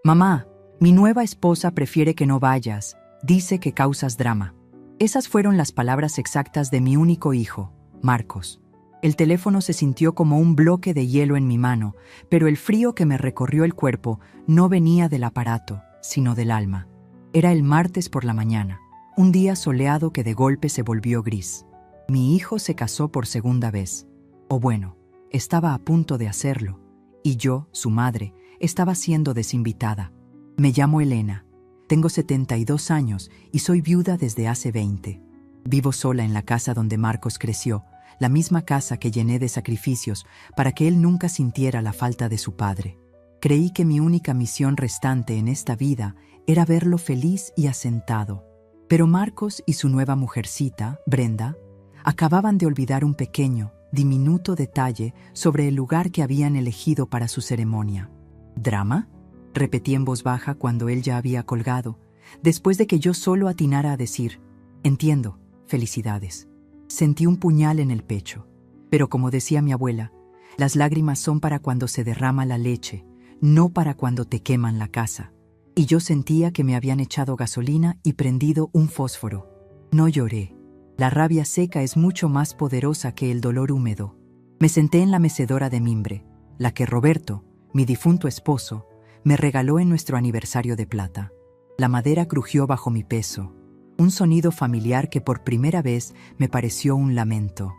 Mamá, mi nueva esposa prefiere que no vayas, dice que causas drama. Esas fueron las palabras exactas de mi único hijo, Marcos. El teléfono se sintió como un bloque de hielo en mi mano, pero el frío que me recorrió el cuerpo no venía del aparato, sino del alma. Era el martes por la mañana, un día soleado que de golpe se volvió gris. Mi hijo se casó por segunda vez. O bueno, estaba a punto de hacerlo, y yo, su madre, estaba siendo desinvitada. Me llamo Elena, tengo 72 años y soy viuda desde hace 20. Vivo sola en la casa donde Marcos creció, la misma casa que llené de sacrificios para que él nunca sintiera la falta de su padre. Creí que mi única misión restante en esta vida era verlo feliz y asentado. Pero Marcos y su nueva mujercita, Brenda, acababan de olvidar un pequeño, diminuto detalle sobre el lugar que habían elegido para su ceremonia. ¿Drama?, repetí en voz baja cuando él ya había colgado, después de que yo solo atinara a decir, entiendo, felicidades. Sentí un puñal en el pecho, pero como decía mi abuela, las lágrimas son para cuando se derrama la leche, no para cuando te queman la casa. Y yo sentía que me habían echado gasolina y prendido un fósforo. No lloré. La rabia seca es mucho más poderosa que el dolor húmedo. Me senté en la mecedora de mimbre, la que Roberto, mi difunto esposo, me regaló en nuestro aniversario de plata. La madera crujió bajo mi peso, un sonido familiar que por primera vez me pareció un lamento.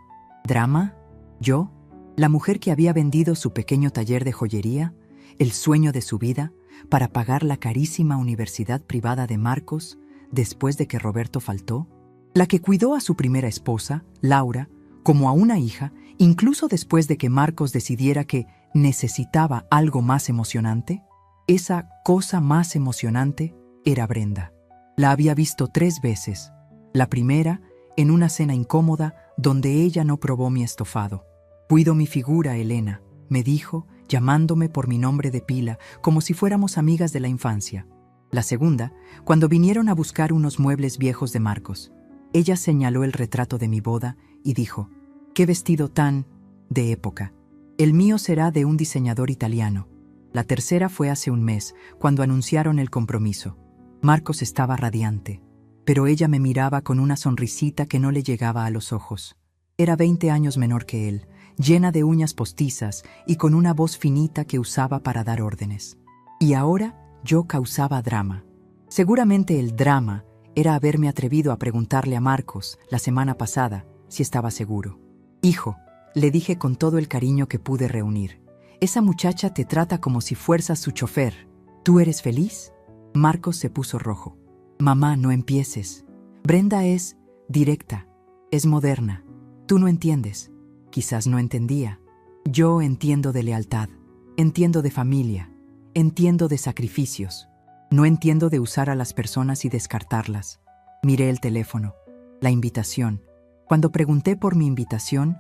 ¿Drama? ¿Yo? ¿La mujer que había vendido su pequeño taller de joyería, el sueño de su vida, para pagar la carísima universidad privada de Marcos después de que Roberto faltó? ¿La que cuidó a su primera esposa, Laura, como a una hija, incluso después de que Marcos decidiera que necesitaba algo más emocionante? Esa cosa más emocionante era Brenda. La había visto 3 veces. La primera, en una cena incómoda donde ella no probó mi estofado. «Cuido mi figura, Elena», me dijo, llamándome por mi nombre de pila, como si fuéramos amigas de la infancia. La segunda, cuando vinieron a buscar unos muebles viejos de Marcos. Ella señaló el retrato de mi boda y dijo, «¡Qué vestido tan de época! El mío será de un diseñador italiano». La tercera fue hace un mes, cuando anunciaron el compromiso. Marcos estaba radiante, pero ella me miraba con una sonrisita que no le llegaba a los ojos. Era 20 años menor que él, llena de uñas postizas y con una voz finita que usaba para dar órdenes. Y ahora yo causaba drama. Seguramente el drama era haberme atrevido a preguntarle a Marcos la semana pasada si estaba seguro. «Hijo», le dije con todo el cariño que pude reunir, «esa muchacha te trata como si fueras su chofer. ¿Tú eres feliz?» Marcos se puso rojo. «Mamá, no empieces. Brenda es directa, es moderna. Tú no entiendes». Quizás no entendía. Yo entiendo de lealtad, entiendo de familia, entiendo de sacrificios. No entiendo de usar a las personas y descartarlas. Miré el teléfono, la invitación. Cuando pregunté por mi invitación,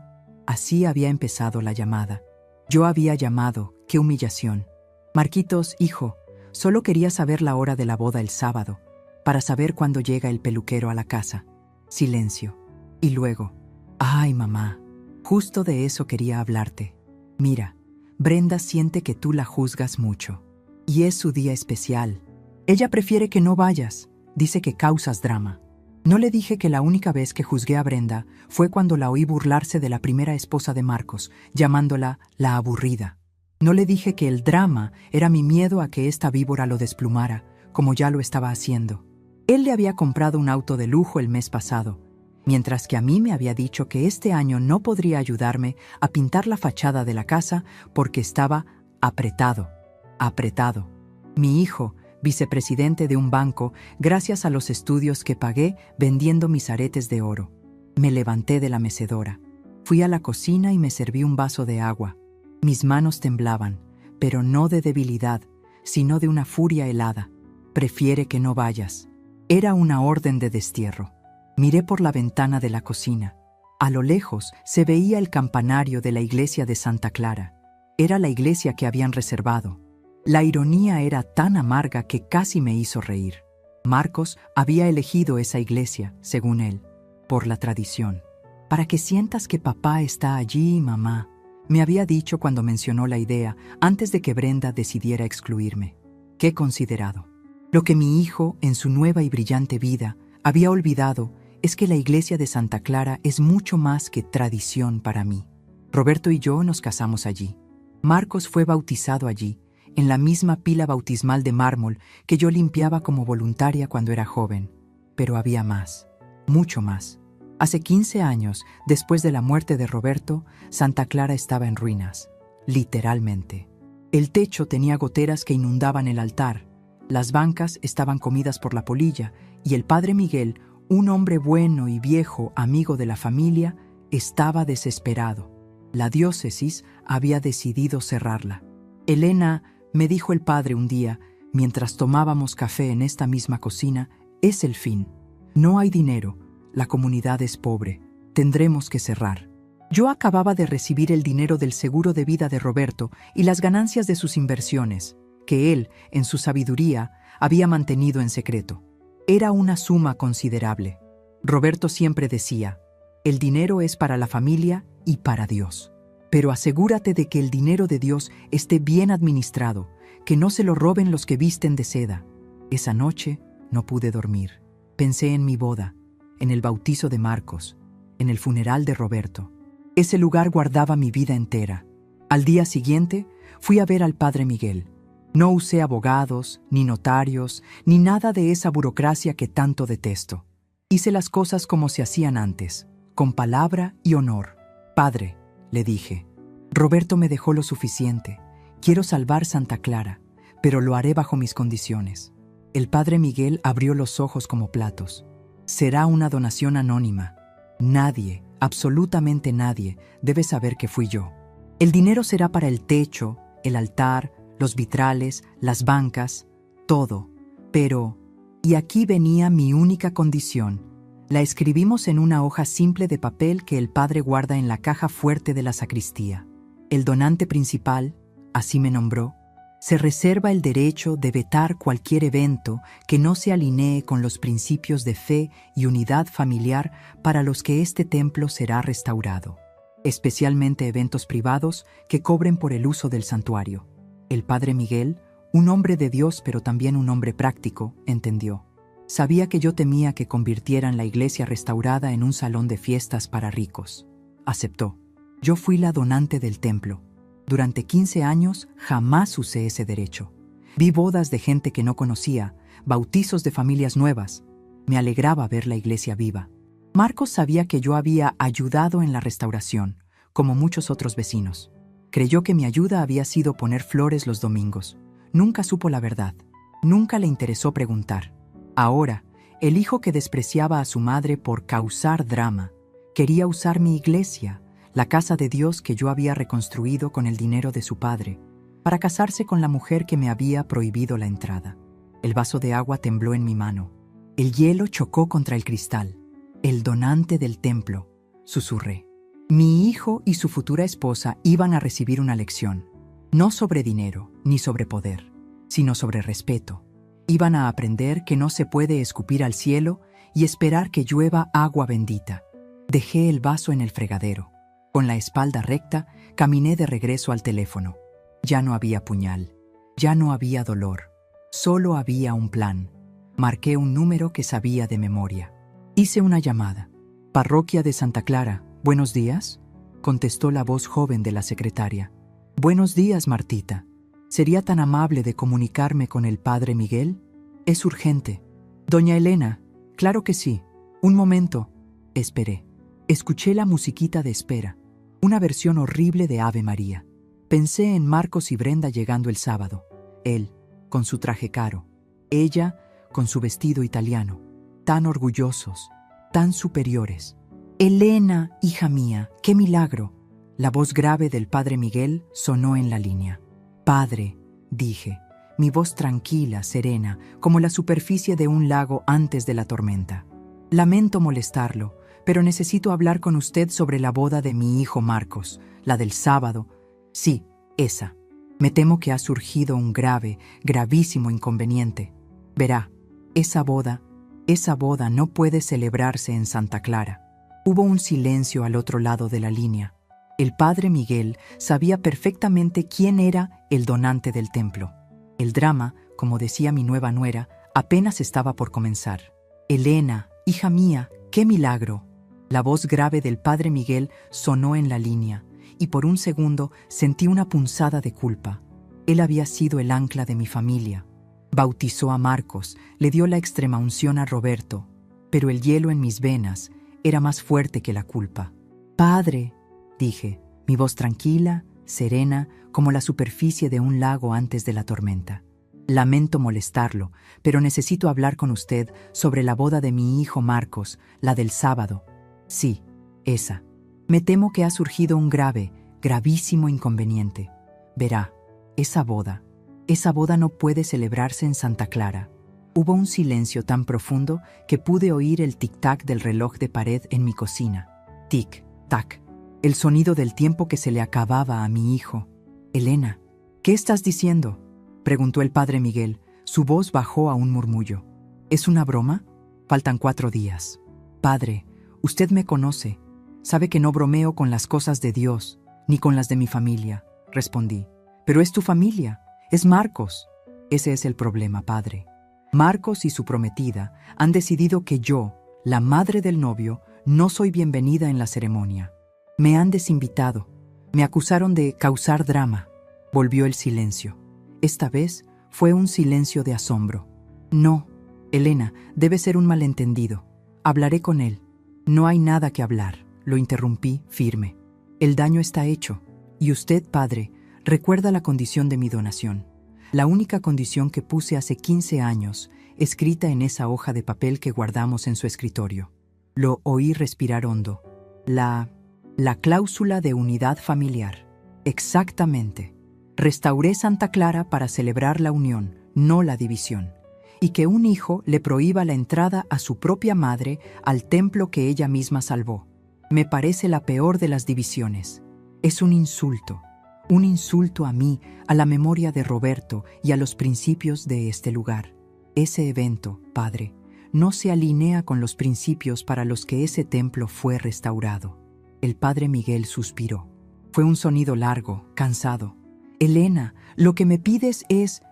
así había empezado la llamada. Yo había llamado, qué humillación. «Marquitos, hijo, solo quería saber la hora de la boda el sábado, para saber cuándo llega el peluquero a la casa». Silencio. Y luego, «Ay, mamá, justo de eso quería hablarte. Mira, Brenda siente que tú la juzgas mucho. Y es su día especial. Ella prefiere que no vayas. Dice que causas drama». No le dije que la única vez que juzgué a Brenda fue cuando la oí burlarse de la primera esposa de Marcos, llamándola la aburrida. No le dije que el drama era mi miedo a que esta víbora lo desplumara, como ya lo estaba haciendo. Él le había comprado un auto de lujo el mes pasado, mientras que a mí me había dicho que este año no podría ayudarme a pintar la fachada de la casa porque estaba apretado. Mi hijo, vicepresidente de un banco, gracias a los estudios que pagué vendiendo mis aretes de oro. Me levanté de la mecedora. Fui a la cocina y me serví un vaso de agua. Mis manos temblaban, pero no de debilidad, sino de una furia helada. «Prefiere que no vayas». Era una orden de destierro. Miré por la ventana de la cocina. A lo lejos se veía el campanario de la iglesia de Santa Clara. Era la iglesia que habían reservado. La ironía era tan amarga que casi me hizo reír. Marcos había elegido esa iglesia, según él, por la tradición. «Para que sientas que papá está allí, mamá», me había dicho cuando mencionó la idea antes de que Brenda decidiera excluirme. Qué considerado. Lo que mi hijo, en su nueva y brillante vida, había olvidado es que la iglesia de Santa Clara es mucho más que tradición para mí. Roberto y yo nos casamos allí. Marcos fue bautizado allí, en la misma pila bautismal de mármol que yo limpiaba como voluntaria cuando era joven. Pero había más, mucho más. Hace 15 años, después de la muerte de Roberto, Santa Clara estaba en ruinas, literalmente. El techo tenía goteras que inundaban el altar, las bancas estaban comidas por la polilla y el padre Miguel, un hombre bueno y viejo, amigo de la familia, estaba desesperado. La diócesis había decidido cerrarla. Elena, me dijo el padre un día, mientras tomábamos café en esta misma cocina, es el fin. No hay dinero, la comunidad es pobre, tendremos que cerrar. Yo acababa de recibir el dinero del seguro de vida de Roberto y las ganancias de sus inversiones, que él, en su sabiduría, había mantenido en secreto. Era una suma considerable. Roberto siempre decía, el dinero es para la familia y para Dios. Pero asegúrate de que el dinero de Dios esté bien administrado, que no se lo roben los que visten de seda. Esa noche no pude dormir. Pensé en mi boda, en el bautizo de Marcos, en el funeral de Roberto. Ese lugar guardaba mi vida entera. Al día siguiente, fui a ver al padre Miguel. No usé abogados, ni notarios, ni nada de esa burocracia que tanto detesto. Hice las cosas como se hacían antes, con palabra y honor. Padre, le dije, Roberto me dejó lo suficiente. Quiero salvar Santa Clara, pero lo haré bajo mis condiciones. El padre Miguel abrió los ojos como platos. Será una donación anónima. Nadie, absolutamente nadie, debe saber que fui yo. El dinero será para el techo, el altar, los vitrales, las bancas, todo. Pero, y aquí venía mi única condición. La escribimos en una hoja simple de papel que el padre guarda en la caja fuerte de la sacristía. El donante principal, así me nombró, se reserva el derecho de vetar cualquier evento que no se alinee con los principios de fe y unidad familiar para los que este templo será restaurado, especialmente eventos privados que cobren por el uso del santuario. El padre Miguel, un hombre de Dios pero también un hombre práctico, entendió. Sabía que yo temía que convirtieran la iglesia restaurada en un salón de fiestas para ricos. Aceptó. Yo fui la donante del templo. Durante 15 años jamás usé ese derecho. Vi bodas de gente que no conocía, bautizos de familias nuevas. Me alegraba ver la iglesia viva. Marcos sabía que yo había ayudado en la restauración, como muchos otros vecinos. Creyó que mi ayuda había sido poner flores los domingos. Nunca supo la verdad. Nunca le interesó preguntar. Ahora, el hijo que despreciaba a su madre por causar drama, quería usar mi iglesia, la casa de Dios que yo había reconstruido con el dinero de su padre, para casarse con la mujer que me había prohibido la entrada. El vaso de agua tembló en mi mano. El hielo chocó contra el cristal. El donante del templo, susurré. Mi hijo y su futura esposa iban a recibir una lección, no sobre dinero ni sobre poder, sino sobre respeto. Iban a aprender que no se puede escupir al cielo y esperar que llueva agua bendita. Dejé el vaso en el fregadero. Con la espalda recta, caminé de regreso al teléfono. Ya no había puñal, ya no había dolor, solo había un plan. Marqué un número que sabía de memoria. Hice una llamada. Parroquia de Santa Clara, ¿buenos días?, contestó la voz joven de la secretaria. Buenos días, Martita. ¿Sería tan amable de comunicarme con el padre Miguel? Es urgente. Doña Elena, claro que sí. Un momento. Esperé. Escuché la musiquita de espera, una versión horrible de Ave María. Pensé en Marcos y Brenda llegando el sábado. Él, con su traje caro. Ella, con su vestido italiano. Tan orgullosos, tan superiores. Elena, hija mía, qué milagro. La voz grave del padre Miguel sonó en la línea. Padre, dije, mi voz tranquila, serena, como la superficie de un lago antes de la tormenta. Lamento molestarlo, pero necesito hablar con usted sobre la boda de mi hijo Marcos, la del sábado. Sí, esa. Me temo que ha surgido un gravísimo inconveniente. Verá, esa boda no puede celebrarse en Santa Clara. Hubo un silencio al otro lado de la línea. El padre Miguel sabía perfectamente quién era el donante del templo. El drama, como decía mi nueva nuera, apenas estaba por comenzar. «Elena, hija mía, qué milagro». La voz grave del padre Miguel sonó en la línea, y por un segundo sentí una punzada de culpa. Él había sido el ancla de mi familia. Bautizó a Marcos, le dio la extremaunción a Roberto, pero el hielo en mis venas era más fuerte que la culpa. «Padre», dije, mi voz tranquila, serena, como la superficie de un lago antes de la tormenta. «Lamento molestarlo, pero necesito hablar con usted sobre la boda de mi hijo Marcos, la del sábado». «Sí, esa. Me temo que ha surgido un gravísimo inconveniente. Verá, esa boda no puede celebrarse en Santa Clara». Hubo un silencio tan profundo que pude oír el tic-tac del reloj de pared en mi cocina. Tic-tac. El sonido del tiempo que se le acababa a mi hijo. «Elena, ¿qué estás diciendo?», preguntó el padre Miguel. Su voz bajó a un murmullo. «¿Es una broma? Faltan 4 días». «Padre, usted me conoce. Sabe que no bromeo con las cosas de Dios, ni con las de mi familia», respondí. «Pero es tu familia, es Marcos». «Ese es el problema, padre. Marcos y su prometida han decidido que yo, la madre del novio, no soy bienvenida en la ceremonia. Me han desinvitado. Me acusaron de causar drama». Volvió el silencio. Esta vez fue un silencio de asombro. «No, Elena, debe ser un malentendido. Hablaré con él». «No hay nada que hablar», lo interrumpí firme. «El daño está hecho. Y usted, padre, recuerda la condición de mi donación. La única condición que puse hace 15 años, escrita en esa hoja de papel que guardamos en su escritorio». Lo oí respirar hondo. La cláusula de unidad familiar. Exactamente. Restauré Santa Clara para celebrar la unión, no la división. Y que un hijo le prohíba la entrada a su propia madre al templo que ella misma salvó. Me parece la peor de las divisiones. Es un insulto a mí, a la memoria de Roberto y a los principios de este lugar. Ese evento, padre, no se alinea con los principios para los que ese templo fue restaurado». El padre Miguel suspiró. Fue un sonido largo, cansado. «Elena, lo que me pides es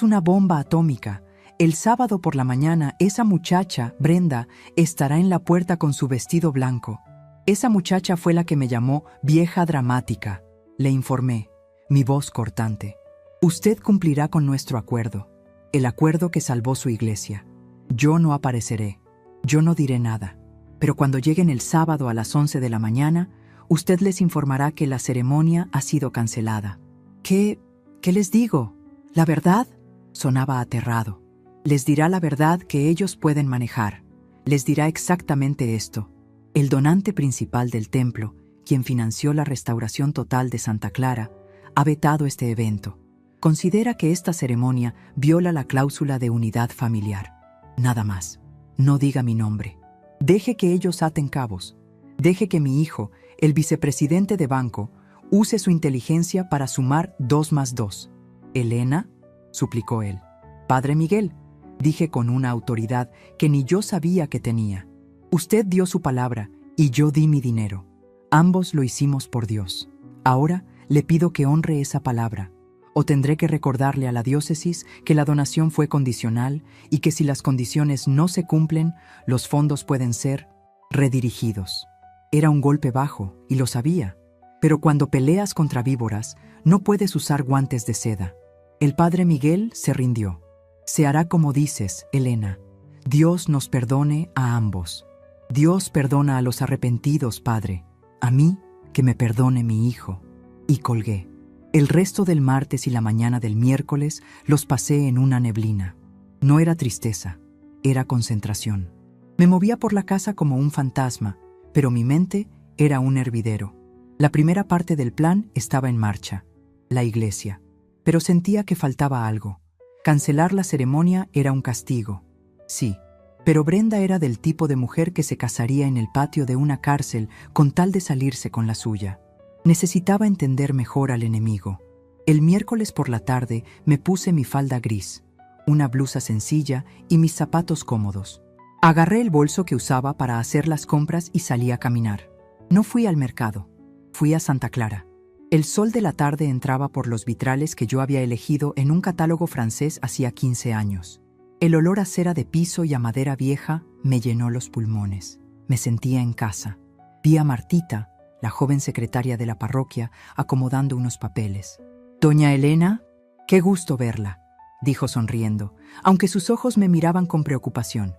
una bomba atómica. El sábado por la mañana esa muchacha, Brenda, estará en la puerta con su vestido blanco. Esa muchacha fue la que me llamó vieja dramática», le informé, mi voz cortante. «Usted cumplirá con nuestro acuerdo, el acuerdo que salvó su iglesia. Yo no apareceré, yo no diré nada, pero cuando lleguen el sábado a las 11 de la mañana, usted les informará que la ceremonia ha sido cancelada». ¿Qué les digo? ¿La verdad?», sonaba aterrado. «Les dirá la verdad que ellos pueden manejar. Les dirá exactamente esto. El donante principal del templo, quien financió la restauración total de Santa Clara, ha vetado este evento. Considera que esta ceremonia viola la cláusula de unidad familiar. Nada más. No diga mi nombre. Deje que ellos aten cabos. Deje que mi hijo, el vicepresidente de banco, use su inteligencia para sumar 2 más 2. «Elena», suplicó él. «Padre Miguel», dije con una autoridad que ni yo sabía que tenía. «Usted dio su palabra y yo di mi dinero. Ambos lo hicimos por Dios. Ahora le pido que honre esa palabra, o tendré que recordarle a la diócesis que la donación fue condicional y que si las condiciones no se cumplen, los fondos pueden ser redirigidos». Era un golpe bajo, y lo sabía. Pero cuando peleas contra víboras, no puedes usar guantes de seda. El padre Miguel se rindió. «Se hará como dices, Elena. Dios nos perdone a ambos. Dios perdona a los arrepentidos, padre. A mí, que me perdone mi hijo». Y colgué. El resto del martes y la mañana del miércoles los pasé en una neblina. No era tristeza, era concentración. Me movía por la casa como un fantasma, pero mi mente era un hervidero. La primera parte del plan estaba en marcha, la iglesia. Pero sentía que faltaba algo. Cancelar la ceremonia era un castigo. Sí, pero Brenda era del tipo de mujer que se casaría en el patio de una cárcel con tal de salirse con la suya. Necesitaba entender mejor al enemigo. El miércoles por la tarde me puse mi falda gris, una blusa sencilla y mis zapatos cómodos. Agarré el bolso que usaba para hacer las compras y salí a caminar. No fui al mercado, fui a Santa Clara. El sol de la tarde entraba por los vitrales que yo había elegido en un catálogo francés hacía 15 años. El olor a cera de piso y a madera vieja me llenó los pulmones. Me sentía en casa. Vi a Martita, la joven secretaria de la parroquia, acomodando unos papeles. «Doña Elena, qué gusto verla», dijo sonriendo, aunque sus ojos me miraban con preocupación.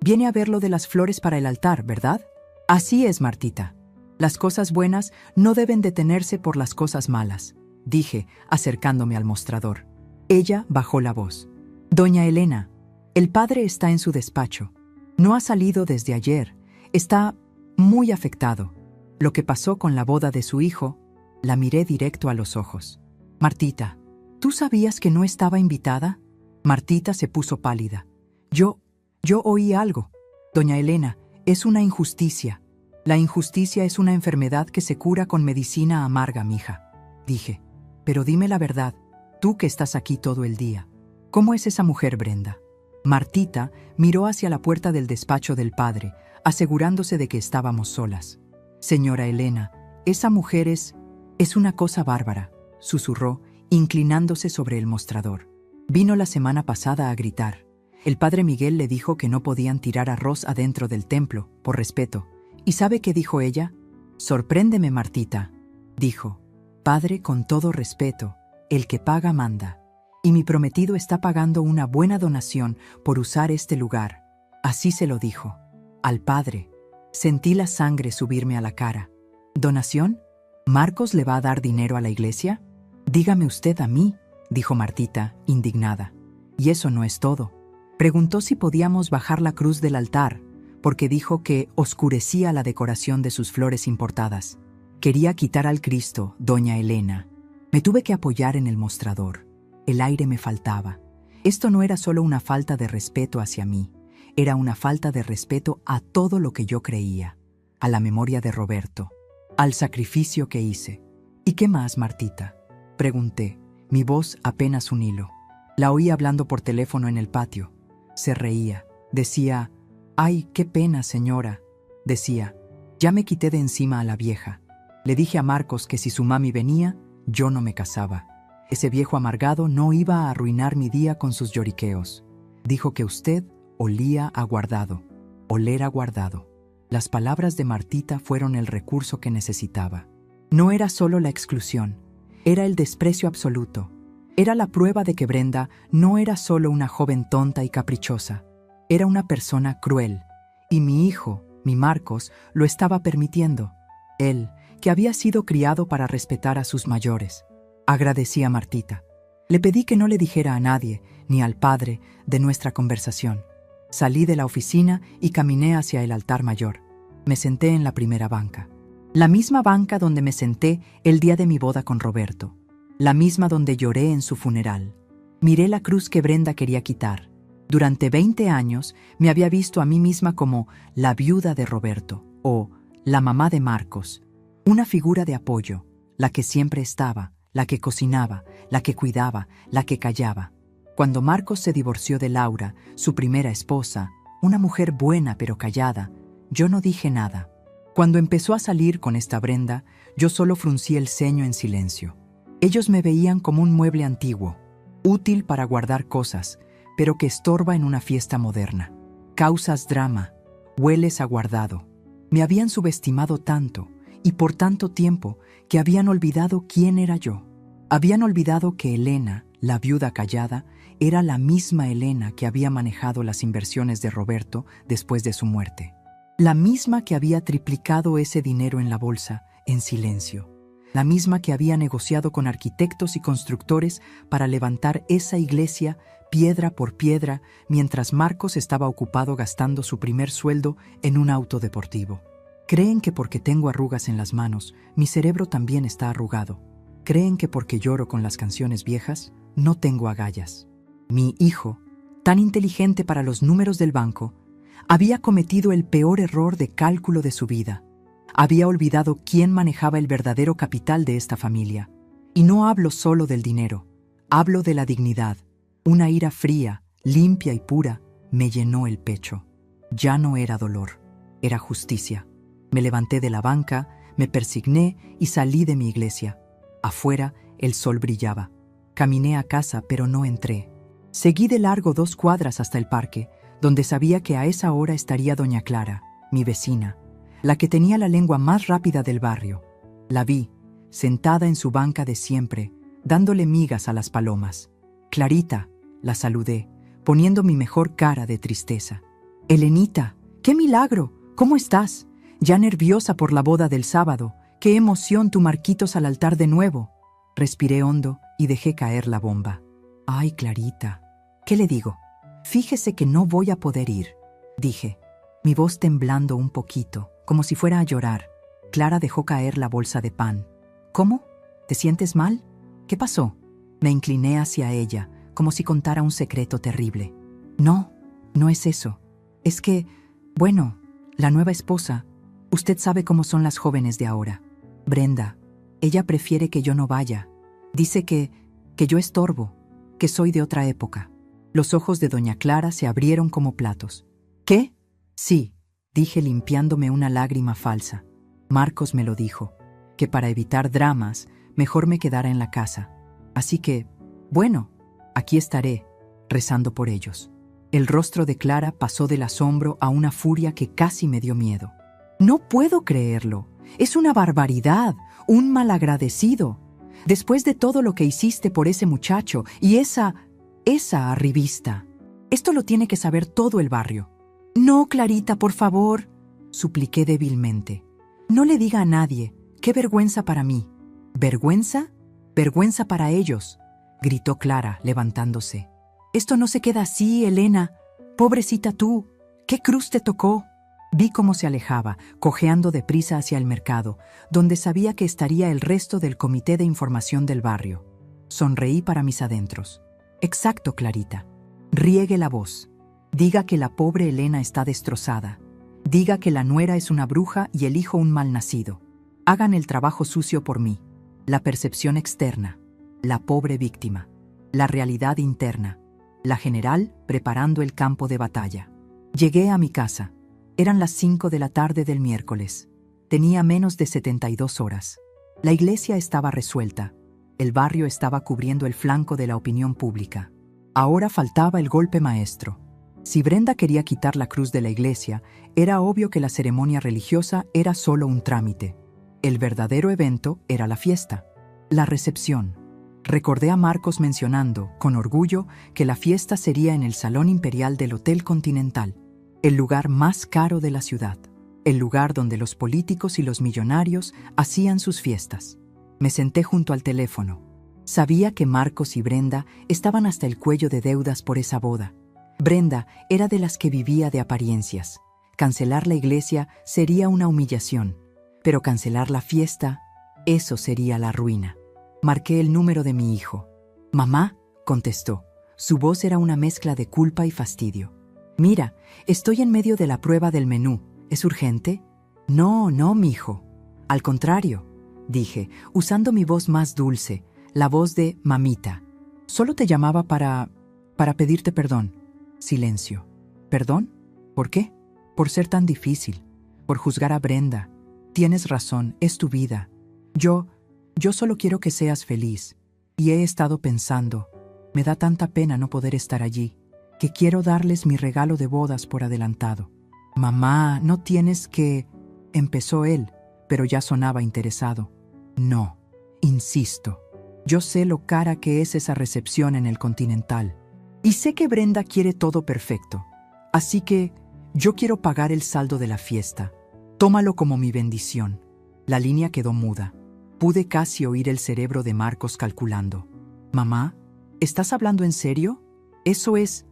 «Viene a ver lo de las flores para el altar, ¿verdad?» «Así es, Martita. Las cosas buenas no deben detenerse por las cosas malas», dije, acercándome al mostrador. Ella bajó la voz. «Doña Elena, el padre está en su despacho. No ha salido desde ayer. Está muy afectado. Lo que pasó con la boda de su hijo». La miré directo a los ojos. «Martita, ¿tú sabías que no estaba invitada?» Martita se puso pálida. Yo oí algo. «Doña Elena, es una injusticia. La injusticia es una enfermedad que se cura con medicina amarga, mija», dije. «Pero dime la verdad, tú que estás aquí todo el día. ¿Cómo es esa mujer, Brenda?» Martita miró hacia la puerta del despacho del padre, asegurándose de que estábamos solas. «Señora Elena, esa mujer es una cosa bárbara», susurró, inclinándose sobre el mostrador. «Vino la semana pasada a gritar. El padre Miguel le dijo que no podían tirar arroz adentro del templo, por respeto. ¿Y sabe qué dijo ella? Sorpréndeme, Martita», dijo. «Padre, con todo respeto, el que paga manda. Y mi prometido está pagando una buena donación por usar este lugar». Así se lo dijo. Al padre. Sentí la sangre subirme a la cara. «¿Donación? ¿Marcos le va a dar dinero a la iglesia?» «Dígame usted a mí», dijo Martita, indignada. «Y eso no es todo. Preguntó si podíamos bajar la cruz del altar, porque dijo que oscurecía la decoración de sus flores importadas. Quería quitar al Cristo, doña Elena. Me tuve que apoyar en el mostrador. El aire me faltaba. Esto no era solo una falta de respeto hacia mí, era una falta de respeto a todo lo que yo creía, a la memoria de Roberto, al sacrificio que hice». «¿Y qué más, Martita?», pregunté, mi voz apenas un hilo. La oí hablando por teléfono en el patio. Se reía. Decía: «Ay, qué pena, señora», decía. «Ya me quité de encima a la vieja. Le dije a Marcos que si su mami venía, yo no me casaba. Ese viejo amargado no iba a arruinar mi día con sus lloriqueos. Dijo que usted olía a guardado, oler a guardado». Las palabras de Martita fueron el recurso que necesitaba. No era solo la exclusión, era el desprecio absoluto. Era la prueba de que Brenda no era solo una joven tonta y caprichosa. Era una persona cruel, y mi hijo, mi Marcos, lo estaba permitiendo. Él, que había sido criado para respetar a sus mayores. Agradecí a Martita. Le pedí que no le dijera a nadie, ni al padre, de nuestra conversación. Salí de la oficina y caminé hacia el altar mayor. Me senté en la primera banca. La misma banca donde me senté el día de mi boda con Roberto. La misma donde lloré en su funeral. Miré la cruz que Brenda quería quitar. Durante 20 años me había visto a mí misma como la viuda de Roberto o la mamá de Marcos, una figura de apoyo, la que siempre estaba, la que cocinaba, la que cuidaba, la que callaba. Cuando Marcos se divorció de Laura, su primera esposa, una mujer buena pero callada, yo no dije nada. Cuando empezó a salir con esta Brenda, yo solo fruncí el ceño en silencio. Ellos me veían como un mueble antiguo, útil para guardar cosas, pero que estorba en una fiesta moderna. Causas drama, hueles a guardado. Me habían subestimado tanto y por tanto tiempo que habían olvidado quién era yo. Habían olvidado que Elena, la viuda callada, era la misma Elena que había manejado las inversiones de Roberto después de su muerte. La misma que había triplicado ese dinero en la bolsa, en silencio. La misma que había negociado con arquitectos y constructores para levantar esa iglesia piedra por piedra, mientras Marcos estaba ocupado gastando su primer sueldo en un auto deportivo. Creen que porque tengo arrugas en las manos, mi cerebro también está arrugado. Creen que porque lloro con las canciones viejas, no tengo agallas. Mi hijo, tan inteligente para los números del banco, había cometido el peor error de cálculo de su vida. Había olvidado quién manejaba el verdadero capital de esta familia. Y no hablo solo del dinero, hablo de la dignidad. Una ira fría, limpia y pura me llenó el pecho. Ya no era dolor, era justicia. Me levanté de la banca, me persigné y salí de mi iglesia. Afuera, el sol brillaba. Caminé a casa, pero no entré. Seguí de largo 2 cuadras hasta el parque, donde sabía que a esa hora estaría doña Clara, mi vecina, la que tenía la lengua más rápida del barrio. La vi, sentada en su banca de siempre, dándole migas a las palomas. «Clarita», la saludé, poniendo mi mejor cara de tristeza. «Elenita, qué milagro, ¿cómo estás? Ya nerviosa por la boda del sábado. Qué emoción tu Marquitos al altar de nuevo». Respiré hondo y dejé caer la bomba. «Ay, Clarita, ¿qué le digo? Fíjese que no voy a poder ir», dije, mi voz temblando un poquito, como si fuera a llorar. Clara dejó caer la bolsa de pan. «¿Cómo? ¿Te sientes mal? ¿Qué pasó?». Me incliné hacia ella, como si contara un secreto terrible. «No, no es eso. Es que, bueno, la nueva esposa, usted sabe cómo son las jóvenes de ahora. Brenda, ella prefiere que yo no vaya. Dice que yo estorbo, que soy de otra época». Los ojos de doña Clara se abrieron como platos. «¿Qué?». «Sí», dije limpiándome una lágrima falsa. «Marcos me lo dijo, que para evitar dramas, mejor me quedara en la casa. Así que, bueno, aquí estaré, rezando por ellos». El rostro de Clara pasó del asombro a una furia que casi me dio miedo. «No puedo creerlo. Es una barbaridad, un malagradecido. Después de todo lo que hiciste por ese muchacho y esa arribista. Esto lo tiene que saber todo el barrio». «No, Clarita, por favor», supliqué débilmente. «No le diga a nadie. Qué vergüenza para mí». «¿Vergüenza? Vergüenza para ellos», gritó Clara, levantándose. «Esto no se queda así, Elena. Pobrecita tú. ¿Qué cruz te tocó?». Vi cómo se alejaba, cojeando deprisa hacia el mercado, donde sabía que estaría el resto del comité de información del barrio. Sonreí para mis adentros. «Exacto, Clarita. Riegue la voz. Diga que la pobre Elena está destrozada. Diga que la nuera es una bruja y el hijo un malnacido. Hagan el trabajo sucio por mí. La percepción externa. La pobre víctima. La realidad interna. La general preparando el campo de batalla». Llegué a mi casa. Eran las 5 de la tarde del miércoles. Tenía menos de 72 horas. La iglesia estaba resuelta. El barrio estaba cubriendo el flanco de la opinión pública. Ahora faltaba el golpe maestro. Si Brenda quería quitar la cruz de la iglesia, era obvio que la ceremonia religiosa era solo un trámite. El verdadero evento era la fiesta, la recepción. Recordé a Marcos mencionando, con orgullo, que la fiesta sería en el Salón Imperial del Hotel Continental, el lugar más caro de la ciudad, el lugar donde los políticos y los millonarios hacían sus fiestas. Me senté junto al teléfono. Sabía que Marcos y Brenda estaban hasta el cuello de deudas por esa boda. Brenda era de las que vivía de apariencias. Cancelar la iglesia sería una humillación, pero cancelar la fiesta, eso sería la ruina. Marqué el número de mi hijo. «Mamá», contestó. Su voz era una mezcla de culpa y fastidio. «Mira, estoy en medio de la prueba del menú. ¿Es urgente?». «No, mijo. Al contrario», dije, usando mi voz más dulce, la voz de mamita. «Solo te llamaba para pedirte perdón». Silencio. «¿Perdón? ¿Por qué?». «Por ser tan difícil. Por juzgar a Brenda. Tienes razón, es tu vida. Yo solo quiero que seas feliz. Y he estado pensando, me da tanta pena no poder estar allí, que quiero darles mi regalo de bodas por adelantado». «Mamá, no tienes que…», empezó él, pero ya sonaba interesado. «No, insisto. Yo sé lo cara que es esa recepción en el Continental. Y sé que Brenda quiere todo perfecto. Así que yo quiero pagar el saldo de la fiesta. Tómalo como mi bendición». La línea quedó muda. Pude casi oír el cerebro de Marcos calculando. «Mamá, ¿estás hablando en serio? Eso es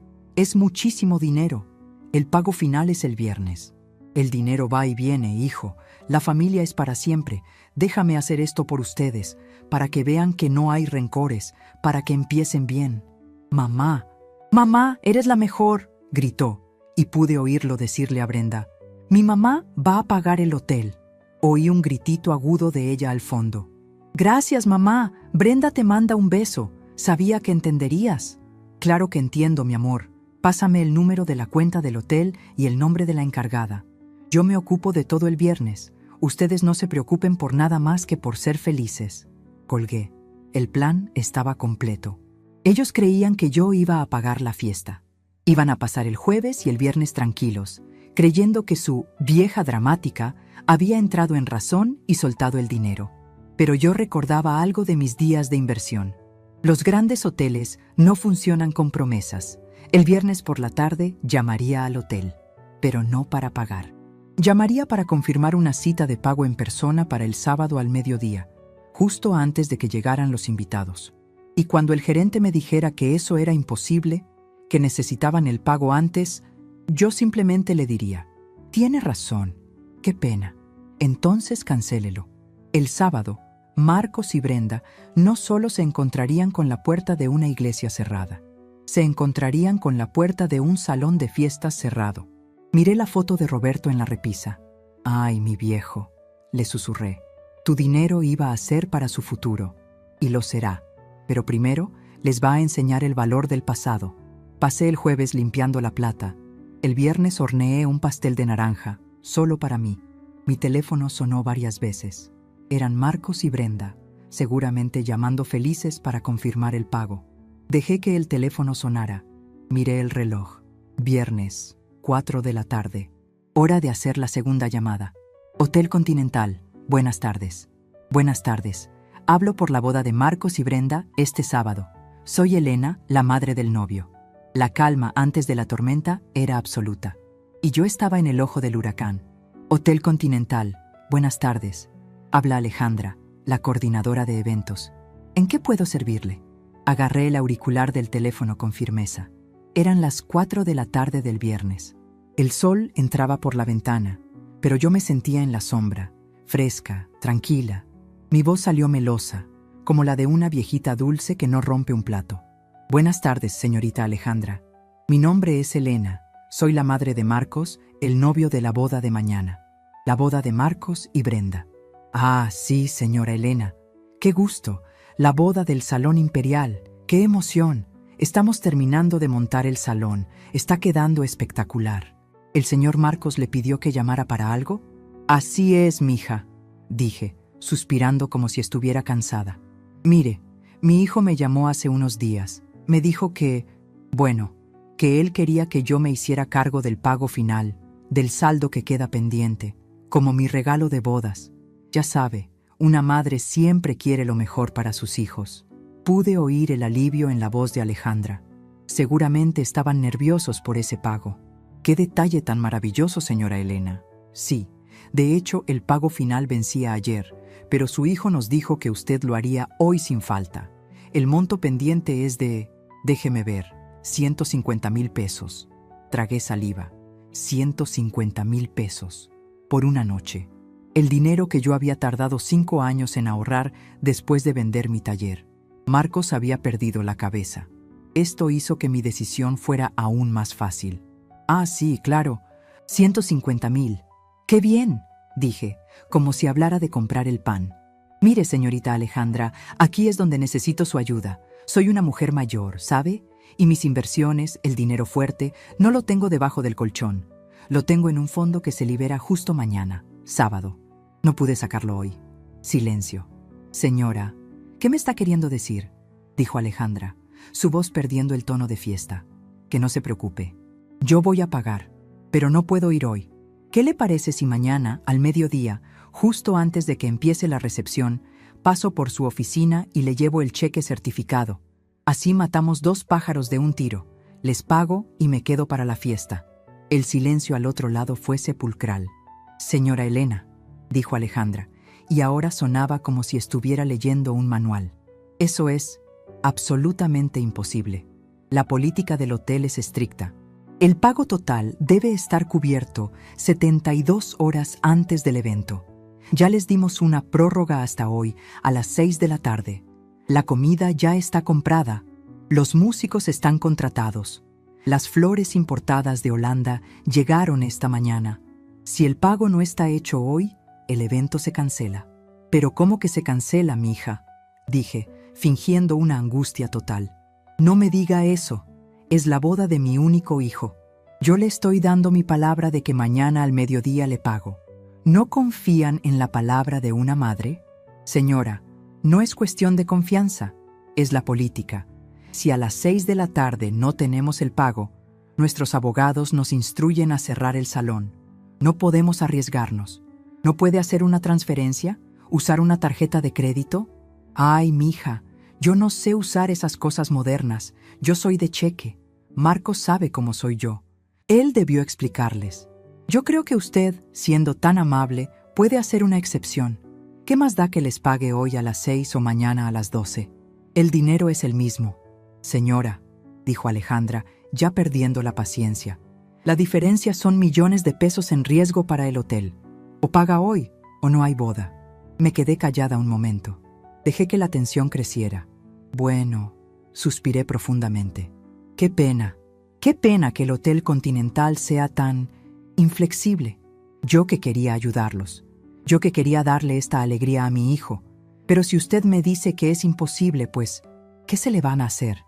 muchísimo dinero. El pago final es el viernes». «El dinero va y viene, hijo. La familia es para siempre. Déjame hacer esto por ustedes, para que vean que no hay rencores, para que empiecen bien». «Mamá, eres la mejor», gritó, y pude oírlo decirle a Brenda. «Mi mamá va a pagar el hotel». Oí un gritito agudo de ella al fondo. «Gracias, mamá. Brenda te manda un beso. Sabía que entenderías». «Claro que entiendo, mi amor. Pásame el número de la cuenta del hotel y el nombre de la encargada. Yo me ocupo de todo el viernes. Ustedes no se preocupen por nada más que por ser felices». Colgué. El plan estaba completo. Ellos creían que yo iba a pagar la fiesta. Iban a pasar el jueves y el viernes tranquilos, creyendo que su vieja dramática había entrado en razón y soltado el dinero. Pero yo recordaba algo de mis días de inversión. Los grandes hoteles no funcionan con promesas. El viernes por la tarde llamaría al hotel, pero no para pagar. Llamaría para confirmar una cita de pago en persona para el sábado al mediodía, justo antes de que llegaran los invitados. Y cuando el gerente me dijera que eso era imposible, que necesitaban el pago antes, yo simplemente le diría: tiene razón, qué pena. Entonces cancélelo. El sábado, Marcos y Brenda no solo se encontrarían con la puerta de una iglesia cerrada, se encontrarían con la puerta de un salón de fiestas cerrado. Miré la foto de Roberto en la repisa. «Ay, mi viejo», le susurré. «Tu dinero iba a ser para su futuro, y lo será. Pero primero les va a enseñar el valor del pasado». Pasé el jueves limpiando la plata. El viernes horneé un pastel de naranja, solo para mí. Mi teléfono sonó varias veces. Eran Marcos y Brenda, seguramente llamando felices para confirmar el pago. Dejé que el teléfono sonara. Miré el reloj. Viernes, 4 de la tarde. Hora de hacer la segunda llamada. Hotel Continental. Buenas tardes. Buenas tardes. Hablo por la boda de Marcos y Brenda este sábado. Soy Elena, la madre del novio. La calma antes de la tormenta era absoluta. Y yo estaba en el ojo del huracán. Hotel Continental. Buenas tardes. Habla Alejandra, la coordinadora de eventos. ¿En qué puedo servirle? Agarré el auricular del teléfono con firmeza. Eran las 4 de la tarde del viernes. El sol entraba por la ventana, pero yo me sentía en la sombra, fresca, tranquila. Mi voz salió melosa, como la de una viejita dulce que no rompe un plato. Buenas tardes, señorita Alejandra. Mi nombre es Elena. Soy la madre de Marcos, el novio de la boda de mañana. La boda de Marcos y Brenda. Ah, sí, señora Elena. ¡Qué gusto! La boda del Salón Imperial. ¡Qué emoción! Estamos terminando de montar el salón. Está quedando espectacular. ¿El señor Marcos le pidió que llamara para algo? Así es, mija, dije, suspirando como si estuviera cansada. Mire, mi hijo me llamó hace unos días. Me dijo que él quería que yo me hiciera cargo del pago final, del saldo que queda pendiente, como mi regalo de bodas. Ya sabe, una madre siempre quiere lo mejor para sus hijos. Pude oír el alivio en la voz de Alejandra. Seguramente estaban nerviosos por ese pago. ¡Qué detalle tan maravilloso, señora Elena! Sí, de hecho el pago final vencía ayer, pero su hijo nos dijo que usted lo haría hoy sin falta. El monto pendiente es de, déjeme ver, 150,000 pesos. Tragué saliva. 150,000 pesos. Por una noche. El dinero que yo había tardado 5 años en ahorrar después de vender mi taller. Marcos había perdido la cabeza. Esto hizo que mi decisión fuera aún más fácil. Ah, sí, claro. 150,000. ¡Qué bien!, dije, como si hablara de comprar el pan. Mire, señorita Alejandra, aquí es donde necesito su ayuda. Soy una mujer mayor, ¿sabe? Y mis inversiones, el dinero fuerte, no lo tengo debajo del colchón. Lo tengo en un fondo que se libera justo mañana, sábado. No pude sacarlo hoy. Silencio. Señora, ¿qué me está queriendo decir?, dijo Alejandra, su voz perdiendo el tono de fiesta. Que no se preocupe. Yo voy a pagar, pero no puedo ir hoy. ¿Qué le parece si mañana, al mediodía, justo antes de que empiece la recepción, paso por su oficina y le llevo el cheque certificado? Así matamos 2 pájaros de un tiro. Les pago y me quedo para la fiesta. El silencio al otro lado fue sepulcral. Señora Elena, dijo Alejandra, y ahora sonaba como si estuviera leyendo un manual. Eso es absolutamente imposible. La política del hotel es estricta. El pago total debe estar cubierto 72 horas antes del evento. Ya les dimos una prórroga hasta hoy a las 6 de la tarde. La comida ya está comprada. Los músicos están contratados. Las flores importadas de Holanda llegaron esta mañana. Si el pago no está hecho hoy, el evento se cancela. ¿Pero cómo que se cancela, mija?, dije, fingiendo una angustia total. No me diga eso. Es la boda de mi único hijo. Yo le estoy dando mi palabra de que mañana al mediodía le pago. ¿No confían en la palabra de una madre? Señora, No es cuestión de confianza, es la política. Si a las 6 de la tarde no tenemos el pago, nuestros abogados nos instruyen a cerrar el salón. No podemos arriesgarnos. ¿No puede hacer una transferencia? ¿Usar una tarjeta de crédito? Ay, mija, yo no sé usar esas cosas modernas. Yo soy de cheque. Marcos sabe cómo soy yo. Él debió explicarles. Yo creo que usted, siendo tan amable, puede hacer una excepción. ¿Qué más da que les pague hoy a las 6 o mañana a las 12? El dinero es el mismo. Señora, dijo Alejandra, ya perdiendo la paciencia. La diferencia son millones de pesos en riesgo para el hotel. O paga hoy, o no hay boda. Me quedé callada un momento. Dejé que la tensión creciera. Bueno, suspiré profundamente. Qué pena que el Hotel Continental sea tan inflexible. Yo que quería ayudarlos. Yo que quería darle esta alegría a mi hijo. Pero si usted me dice que es imposible, pues, ¿qué se le van a hacer?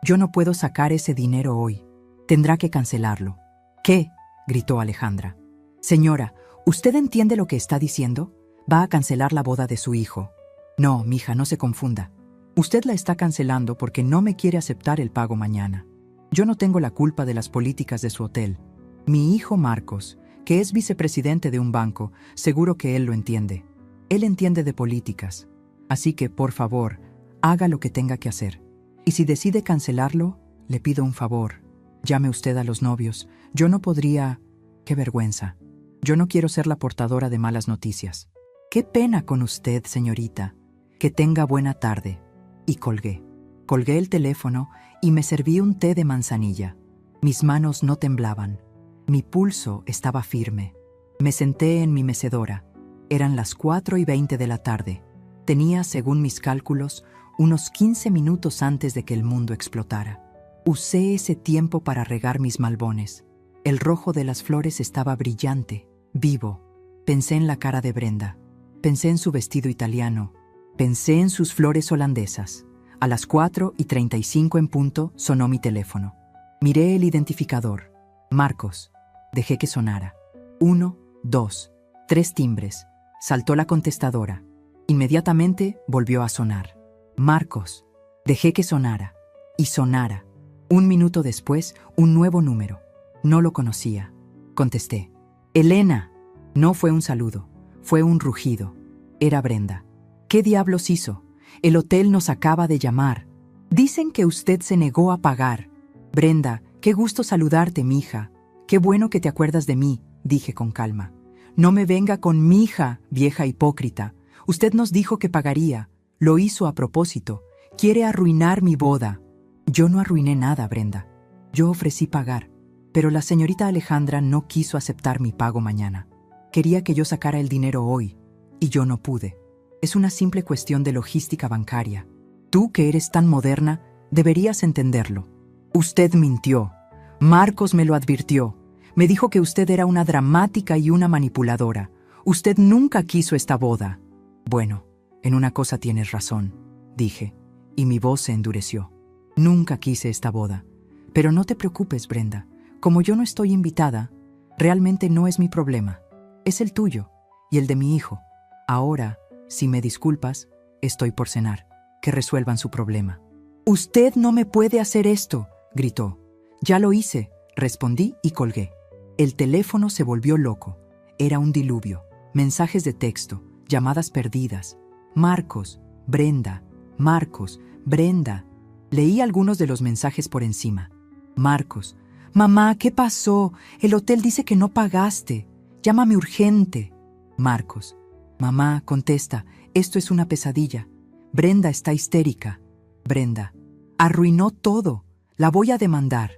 Yo no puedo sacar ese dinero hoy. Tendrá que cancelarlo. ¿Qué? Gritó Alejandra. Señora, ¿usted entiende lo que está diciendo? Va a cancelar la boda de su hijo. No, mija, no se confunda. Usted la está cancelando porque no me quiere aceptar el pago mañana. Yo no tengo la culpa de las políticas de su hotel. Mi hijo Marcos, que es vicepresidente de un banco, seguro que él lo entiende. Él entiende de políticas. Así que, por favor, haga lo que tenga que hacer. Y si decide cancelarlo, le pido un favor. Llame usted a los novios. Yo no podría... ¡Qué vergüenza! Yo no quiero ser la portadora de malas noticias. ¡Qué pena con usted, señorita! Que tenga buena tarde. Y colgué. Colgué el teléfono y me serví un té de manzanilla. Mis manos no temblaban. Mi pulso estaba firme. Me senté en mi mecedora. Eran las 4:20 de la tarde. Tenía, según mis cálculos, unos 15 minutos antes de que el mundo explotara. Usé ese tiempo para regar mis malbones. El rojo de las flores estaba brillante, vivo. Pensé en la cara de Brenda. Pensé en su vestido italiano. Pensé en sus flores holandesas. A las 4:35 en punto sonó mi teléfono. Miré el identificador. Marcos. Dejé que sonara. 1, 2, 3 timbres. Saltó la contestadora. Inmediatamente volvió a sonar. Marcos. Dejé que sonara. Y sonara. 1 minuto después, un nuevo número. No lo conocía. Contesté. Elena. No fue un saludo. Fue un rugido. Era Brenda. ¿Qué diablos hizo? El hotel nos acaba de llamar. Dicen que usted se negó a pagar. Brenda, qué gusto saludarte, mija. Qué bueno que te acuerdas de mí, dije con calma. No me venga con mija, vieja hipócrita. Usted nos dijo que pagaría. Lo hizo a propósito. Quiere arruinar mi boda. Yo no arruiné nada, Brenda. Yo ofrecí pagar. Pero la señorita Alejandra no quiso aceptar mi pago mañana. Quería que yo sacara el dinero hoy. Y yo no pude. Es una simple cuestión de logística bancaria. Tú, que eres tan moderna, deberías entenderlo. Usted mintió. Marcos me lo advirtió. Me dijo que usted era una dramática y una manipuladora. Usted nunca quiso esta boda. Bueno, en una cosa tienes razón, dije, y mi voz se endureció. Nunca quise esta boda. Pero no te preocupes, Brenda. Como yo no estoy invitada, realmente no es mi problema. Es el tuyo y el de mi hijo. Ahora, si me disculpas, estoy por cenar. Que resuelvan su problema. Usted no me puede hacer esto, gritó. Ya lo hice, respondí y colgué. El teléfono se volvió loco. Era un diluvio. Mensajes de texto, llamadas perdidas. Marcos, Brenda, Marcos, Brenda. Leí algunos de los mensajes por encima. Marcos, mamá, ¿qué pasó? El hotel dice que no pagaste. Llámame urgente. Marcos, mamá, contesta, esto es una pesadilla. Brenda está histérica. Brenda, arruinó todo. La voy a demandar.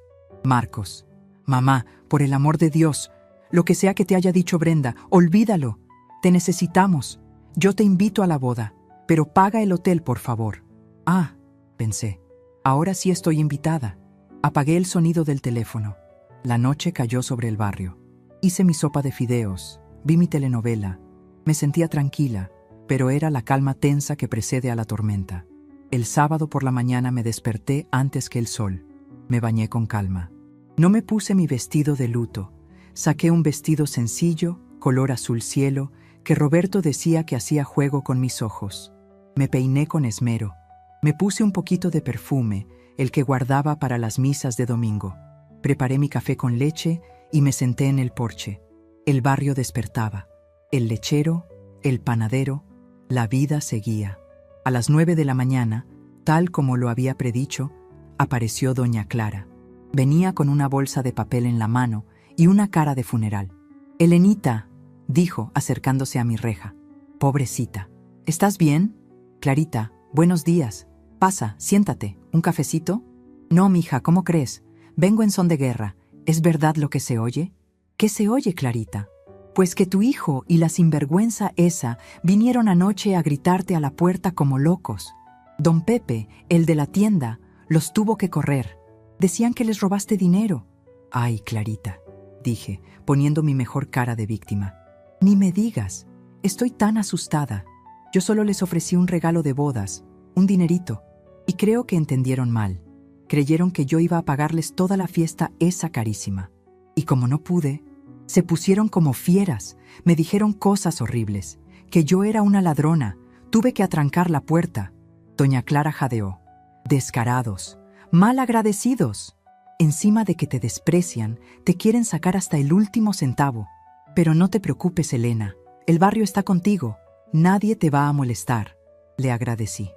Marcos, mamá, por el amor de Dios, lo que sea que te haya dicho Brenda, olvídalo. Te necesitamos. Yo te invito a la boda, pero paga el hotel, por favor. Ah, pensé, ahora sí estoy invitada. Apagué el sonido del teléfono. La noche cayó sobre el barrio. Hice mi sopa de fideos, vi mi telenovela. Me sentía tranquila, pero era la calma tensa que precede a la tormenta. El sábado por la mañana me desperté antes que el sol. Me bañé con calma. No me puse mi vestido de luto. Saqué un vestido sencillo, color azul cielo, que Roberto decía que hacía juego con mis ojos. Me peiné con esmero. Me puse un poquito de perfume, el que guardaba para las misas de domingo. Preparé mi café con leche y me senté en el porche. El barrio despertaba. El lechero, el panadero, la vida seguía. A las 9 de la mañana, tal como lo había predicho, apareció doña Clara. Venía con una bolsa de papel en la mano y una cara de funeral. «Elenita», dijo, acercándose a mi reja. «Pobrecita. ¿Estás bien?» «Clarita, buenos días. Pasa, siéntate. ¿Un cafecito?» «No, mija, ¿cómo crees? Vengo en son de guerra. ¿Es verdad lo que se oye?» «¿Qué se oye, Clarita?» «Pues que tu hijo y la sinvergüenza esa vinieron anoche a gritarte a la puerta como locos. Don Pepe, el de la tienda, los tuvo que correr. Decían que les robaste dinero». «Ay, Clarita», dije, poniendo mi mejor cara de víctima. «Ni me digas. Estoy tan asustada. Yo solo les ofrecí un regalo de bodas, un dinerito, y creo que entendieron mal. Creyeron que yo iba a pagarles toda la fiesta esa carísima. Y como no pude, se pusieron como fieras, me dijeron cosas horribles, que yo era una ladrona, tuve que atrancar la puerta». Doña Clara jadeó. «Descarados, mal agradecidos. Encima de que te desprecian, te quieren sacar hasta el último centavo. Pero no te preocupes, Elena, el barrio está contigo, nadie te va a molestar». Le agradecí.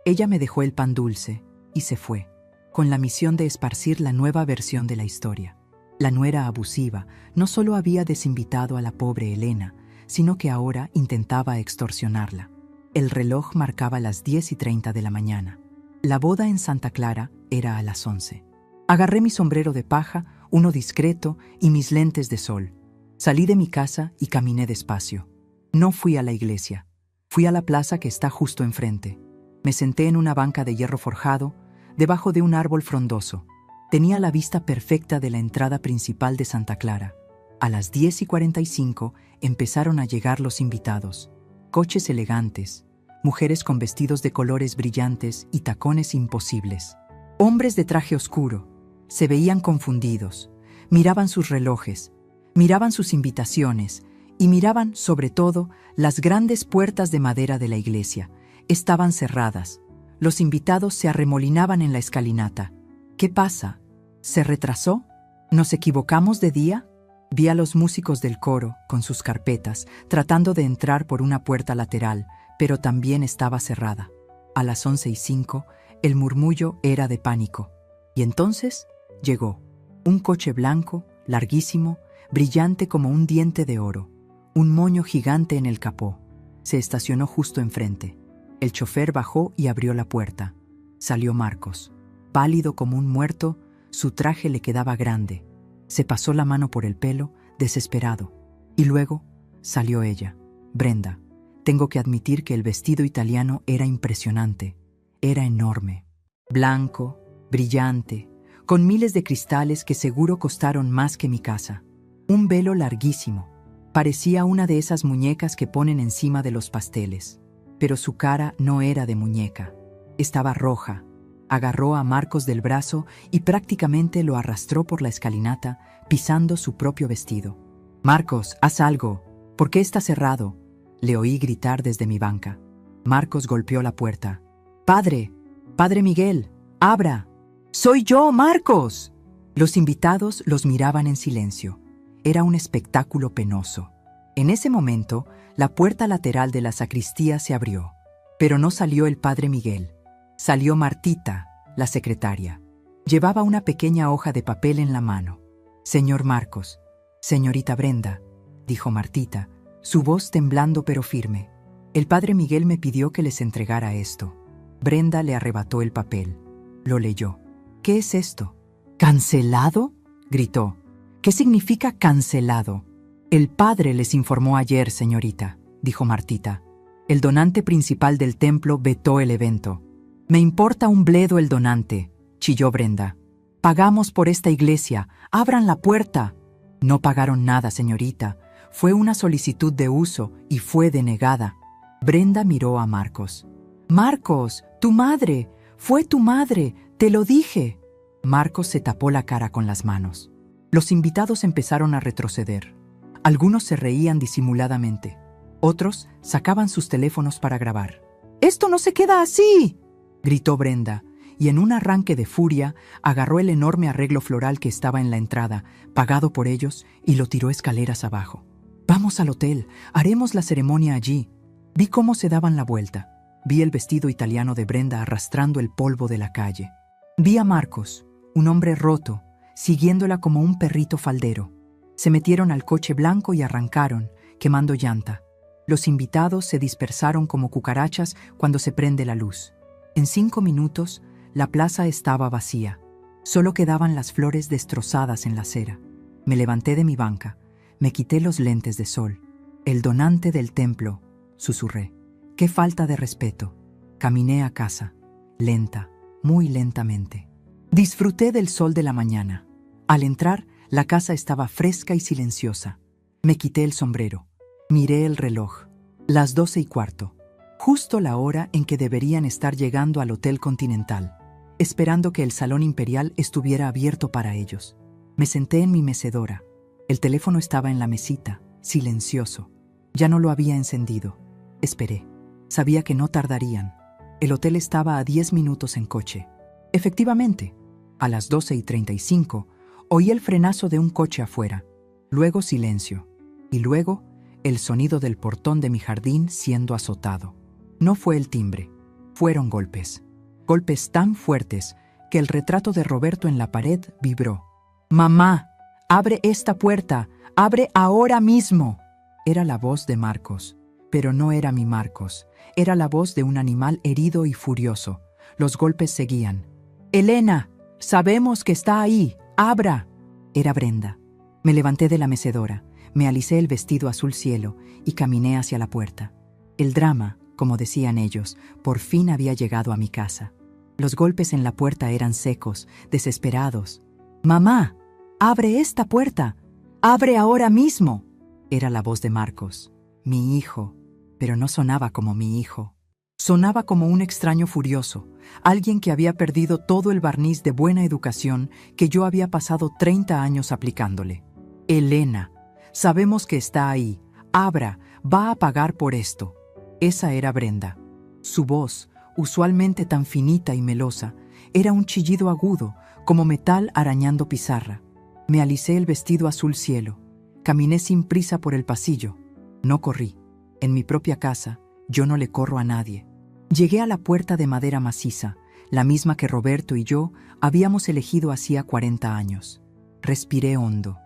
Ella me dejó el pan dulce y se fue, con la misión de esparcir la nueva versión de la historia. La nuera abusiva no solo había desinvitado a la pobre Elena, sino que ahora intentaba extorsionarla. El reloj marcaba las 10:30 de la mañana. La boda en Santa Clara era a las 11. Agarré mi sombrero de paja, uno discreto, y mis lentes de sol. Salí de mi casa y caminé despacio. No fui a la iglesia. Fui a la plaza que está justo enfrente. Me senté en una banca de hierro forjado, debajo de un árbol frondoso. Tenía la vista perfecta de la entrada principal de Santa Clara. A las 10:45 empezaron a llegar los invitados. Coches elegantes, mujeres con vestidos de colores brillantes y tacones imposibles. Hombres de traje oscuro. Se veían confundidos. Miraban sus relojes, miraban sus invitaciones y miraban, sobre todo, las grandes puertas de madera de la iglesia. Estaban cerradas. Los invitados se arremolinaban en la escalinata. «¿Qué pasa? ¿Se retrasó? ¿Nos equivocamos de día?» Vi a los músicos del coro, con sus carpetas, tratando de entrar por una puerta lateral, pero también estaba cerrada. A las 11:05, el murmullo era de pánico. Y entonces llegó un coche blanco, larguísimo, brillante como un diente de oro, un moño gigante en el capó. Se estacionó justo enfrente. El chofer bajó y abrió la puerta. Salió Marcos. Pálido como un muerto, su traje le quedaba grande. Se pasó la mano por el pelo, desesperado. Y luego salió ella, Brenda. Tengo que admitir que el vestido italiano era impresionante. Era enorme. Blanco, brillante, con miles de cristales que seguro costaron más que mi casa. Un velo larguísimo. Parecía una de esas muñecas que ponen encima de los pasteles. Pero su cara no era de muñeca. Estaba roja. Agarró a Marcos del brazo y prácticamente lo arrastró por la escalinata, pisando su propio vestido. «Marcos, haz algo. ¿Por qué está cerrado?», le oí gritar desde mi banca. Marcos golpeó la puerta. «¡Padre! ¡Padre Miguel! ¡Abra! ¡Soy yo, Marcos!». Los invitados los miraban en silencio. Era un espectáculo penoso. En ese momento, la puerta lateral de la sacristía se abrió. Pero no salió el padre Miguel. Salió Martita, la secretaria. Llevaba una pequeña hoja de papel en la mano. «Señor Marcos, señorita Brenda», dijo Martita, su voz temblando pero firme. «El padre Miguel me pidió que les entregara esto». Brenda le arrebató el papel. Lo leyó. «¿Qué es esto?». «¿Cancelado?», gritó. «¿Qué significa cancelado?». «El padre les informó ayer, señorita», dijo Martita. «El donante principal del templo vetó el evento». «Me importa un bledo el donante», chilló Brenda. «Pagamos por esta iglesia. ¡Abran la puerta!». «No pagaron nada, señorita. Fue una solicitud de uso y fue denegada». Brenda miró a Marcos. «Marcos, tu madre. Fue tu madre. Te lo dije». Marcos se tapó la cara con las manos. Los invitados empezaron a retroceder. Algunos se reían disimuladamente. Otros sacaban sus teléfonos para grabar. ¡Esto no se queda así!, gritó Brenda, y en un arranque de furia agarró el enorme arreglo floral que estaba en la entrada, pagado por ellos, y lo tiró escaleras abajo. «Vamos al hotel, haremos la ceremonia allí». Vi cómo se daban la vuelta. Vi el vestido italiano de Brenda arrastrando el polvo de la calle. Vi a Marcos, un hombre roto, siguiéndola como un perrito faldero. Se metieron al coche blanco y arrancaron, quemando llanta. Los invitados se dispersaron como cucarachas cuando se prende la luz. En 5 minutos, la plaza estaba vacía. Solo quedaban las flores destrozadas en la acera. Me levanté de mi banca, me quité los lentes de sol. «El donante del templo», susurré. «Qué falta de respeto». Caminé a casa, lenta, muy lentamente. Disfruté del sol de la mañana. Al entrar, la casa estaba fresca y silenciosa. Me quité el sombrero. Miré el reloj. Las 12:15. Justo la hora en que deberían estar llegando al Hotel Continental, esperando que el Salón Imperial estuviera abierto para ellos. Me senté en mi mecedora. El teléfono estaba en la mesita, silencioso. Ya no lo había encendido. Esperé. Sabía que no tardarían. El hotel estaba a 10 minutos en coche. Efectivamente, a las 12:35 oí el frenazo de un coche afuera. Luego silencio. Y luego el sonido del portón de mi jardín siendo azotado. No fue el timbre. Fueron golpes. Golpes tan fuertes que el retrato de Roberto en la pared vibró. «Mamá, abre esta puerta. Abre ahora mismo». Era la voz de Marcos. Pero no era mi Marcos. Era la voz de un animal herido y furioso. Los golpes seguían. «Elena, sabemos que está ahí. ¡Abra!». Era Brenda. Me levanté de la mecedora, me alicé el vestido azul cielo y caminé hacia la puerta. El drama, como decían ellos, por fin había llegado a mi casa. Los golpes en la puerta eran secos, desesperados. «Mamá, abre esta puerta. Abre ahora mismo». Era la voz de Marcos, mi hijo, pero no sonaba como mi hijo. Sonaba como un extraño furioso, alguien que había perdido todo el barniz de buena educación que yo había pasado 30 años aplicándole. «Elena, sabemos que está ahí. Abra, va a pagar por esto». Esa era Brenda. Su voz, usualmente tan finita y melosa, era un chillido agudo, como metal arañando pizarra. Me alicé el vestido azul cielo. Caminé sin prisa por el pasillo. No corrí. En mi propia casa, yo no le corro a nadie. Llegué a la puerta de madera maciza, la misma que Roberto y yo habíamos elegido hacía 40 años. Respiré hondo.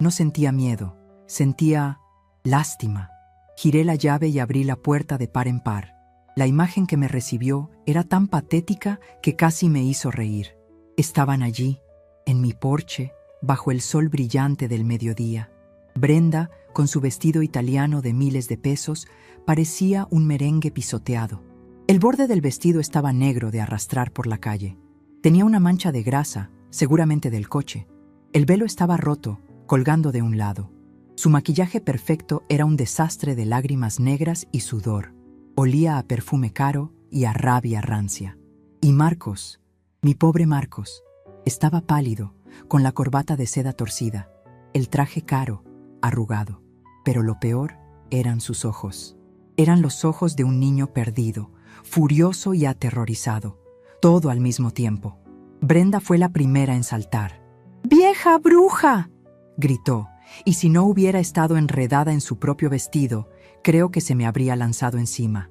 No sentía miedo, sentía lástima. Giré la llave y abrí la puerta de par en par. La imagen que me recibió era tan patética que casi me hizo reír. Estaban allí, en mi porche, bajo el sol brillante del mediodía. Brenda, con su vestido italiano de miles de pesos, parecía un merengue pisoteado. El borde del vestido estaba negro de arrastrar por la calle. Tenía una mancha de grasa, seguramente del coche. El velo estaba roto, colgando de un lado. Su maquillaje perfecto era un desastre de lágrimas negras y sudor. Olía a perfume caro y a rabia rancia. Y Marcos, mi pobre Marcos, estaba pálido, con la corbata de seda torcida, el traje caro, arrugado. Pero lo peor eran sus ojos. Eran los ojos de un niño perdido, furioso y aterrorizado, todo al mismo tiempo. Brenda fue la primera en saltar. «¡Vieja bruja!», gritó, y si no hubiera estado enredada en su propio vestido, creo que se me habría lanzado encima.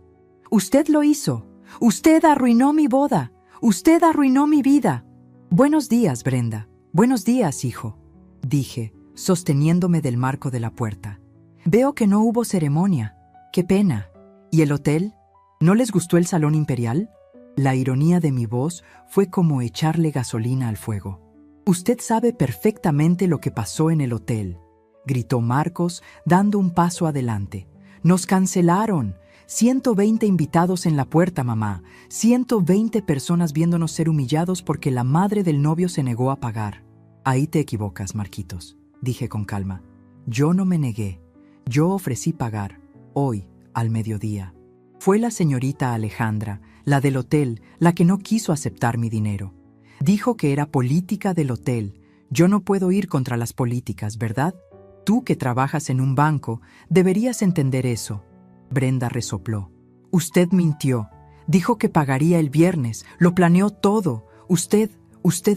«Usted lo hizo. Usted arruinó mi boda. Usted arruinó mi vida». «Buenos días, Brenda. Buenos días, hijo», dije, sosteniéndome del marco de la puerta. «Veo que no hubo ceremonia. Qué pena. ¿Y el hotel? ¿No les gustó el Salón Imperial?». La ironía de mi voz fue como echarle gasolina al fuego. «Usted sabe perfectamente lo que pasó en el hotel», gritó Marcos, dando un paso adelante. «Nos cancelaron. 120 invitados en la puerta, mamá. 120 personas viéndonos ser humillados porque la madre del novio se negó a pagar». «Ahí te equivocas, Marquitos», dije con calma. «Yo no me negué. Yo ofrecí pagar, hoy, al mediodía. Fue la señorita Alejandra, la del hotel, la que no quiso aceptar mi dinero. Dijo que era política del hotel. Yo no puedo ir contra las políticas, ¿verdad? Tú que trabajas en un banco, deberías entender eso». Brenda resopló. «Usted mintió. Dijo que pagaría el viernes, lo planeó todo. Usted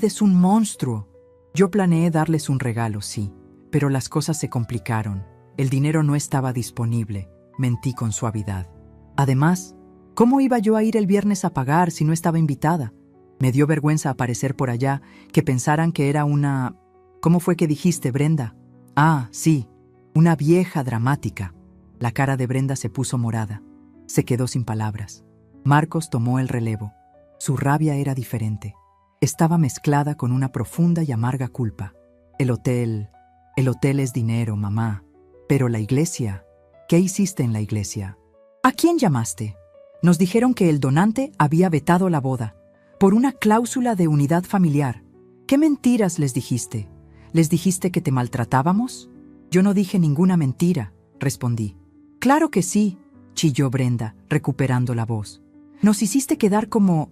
es un monstruo. Yo planeé darles un regalo, sí, pero las cosas se complicaron. El dinero no estaba disponible. Mentí con suavidad. Además, ¿cómo iba yo a ir el viernes a pagar si no estaba invitada? Me dio vergüenza aparecer por allá, que pensaran que era una... ¿Cómo fue que dijiste, Brenda? Ah, sí, una vieja dramática. La cara de Brenda se puso morada. Se quedó sin palabras. Marcos tomó el relevo. Su rabia era diferente. Estaba mezclada con una profunda y amarga culpa. El hotel es dinero, mamá. Pero la iglesia, ¿qué hiciste en la iglesia? ¿A quién llamaste? Nos dijeron que el donante había vetado la boda, por una cláusula de unidad familiar. ¿Qué mentiras les dijiste? ¿Les dijiste que te maltratábamos? Yo no dije ninguna mentira, respondí. Claro que sí, chilló Brenda, recuperando la voz. Nos hiciste quedar como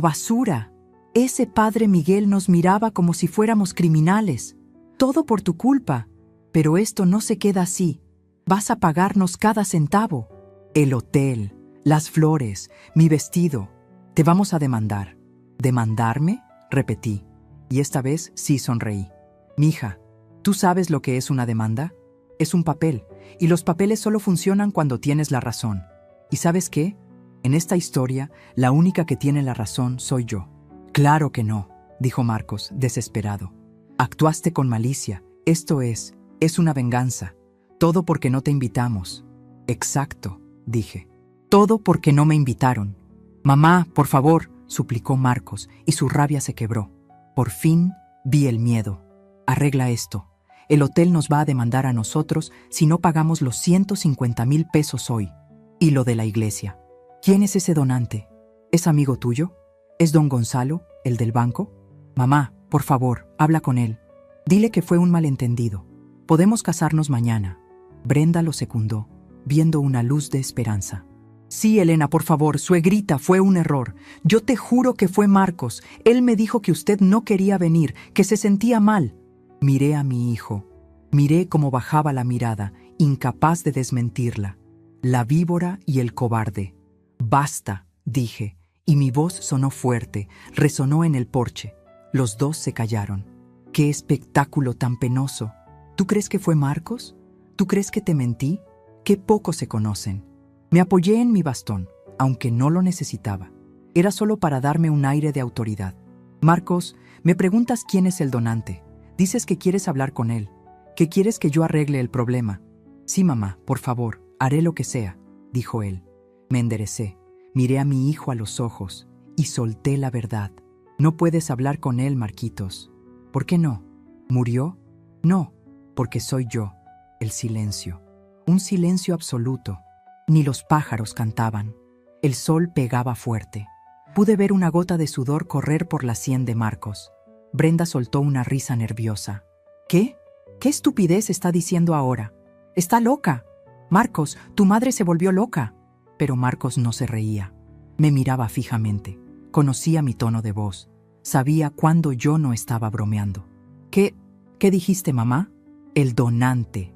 basura. Ese padre Miguel nos miraba como si fuéramos criminales. Todo por tu culpa. Pero esto no se queda así. Vas a pagarnos cada centavo. El hotel, las flores, mi vestido. Te vamos a demandar. ¿Demandarme? Repetí. Y esta vez sí sonreí. Mija, ¿tú sabes lo que es una demanda? Es un papel, y los papeles solo funcionan cuando tienes la razón. ¿Y sabes qué? En esta historia, la única que tiene la razón soy yo. Claro que no, dijo Marcos, desesperado. Actuaste con malicia. Esto es una venganza. Todo porque no te invitamos. Exacto, dije. Todo porque no me invitaron. Mamá, por favor, suplicó Marcos, y su rabia se quebró. Por fin vi el miedo. Arregla esto. El hotel nos va a demandar a nosotros si no pagamos los 150,000 pesos hoy. Y lo de la iglesia. ¿Quién es ese donante? ¿Es amigo tuyo? ¿Es don Gonzalo, el del banco? Mamá, por favor, habla con él. Dile que fue un malentendido. Podemos casarnos mañana. Brenda lo secundó, viendo una luz de esperanza. Sí, Elena, por favor, suegrita, fue un error. Yo te juro que fue Marcos. Él me dijo que usted no quería venir, que se sentía mal. Miré a mi hijo. Miré cómo bajaba la mirada, incapaz de desmentirla. La víbora y el cobarde. Basta, dije, y mi voz sonó fuerte, resonó en el porche. Los dos se callaron. ¡Qué espectáculo tan penoso! ¿Tú crees que fue Marcos? ¿Tú crees que te mentí? ¡Qué poco se conocen! Me apoyé en mi bastón, aunque no lo necesitaba. Era solo para darme un aire de autoridad. Marcos, me preguntas quién es el donante. Dices que quieres hablar con él, que quieres que yo arregle el problema. Sí, mamá, por favor, haré lo que sea, dijo él. Me enderecé, miré a mi hijo a los ojos y solté la verdad. No puedes hablar con él, Marquitos. ¿Por qué no? ¿Murió? No, porque soy yo, el silencio. Un silencio absoluto. Ni los pájaros cantaban. El sol pegaba fuerte. Pude ver una gota de sudor correr por la sien de Marcos. Brenda soltó una risa nerviosa. ¿Qué? ¿Qué estupidez está diciendo ahora? ¡Está loca! Marcos, tu madre se volvió loca. Pero Marcos no se reía. Me miraba fijamente. Conocía mi tono de voz. Sabía cuándo yo no estaba bromeando. ¿Qué dijiste, mamá? El donante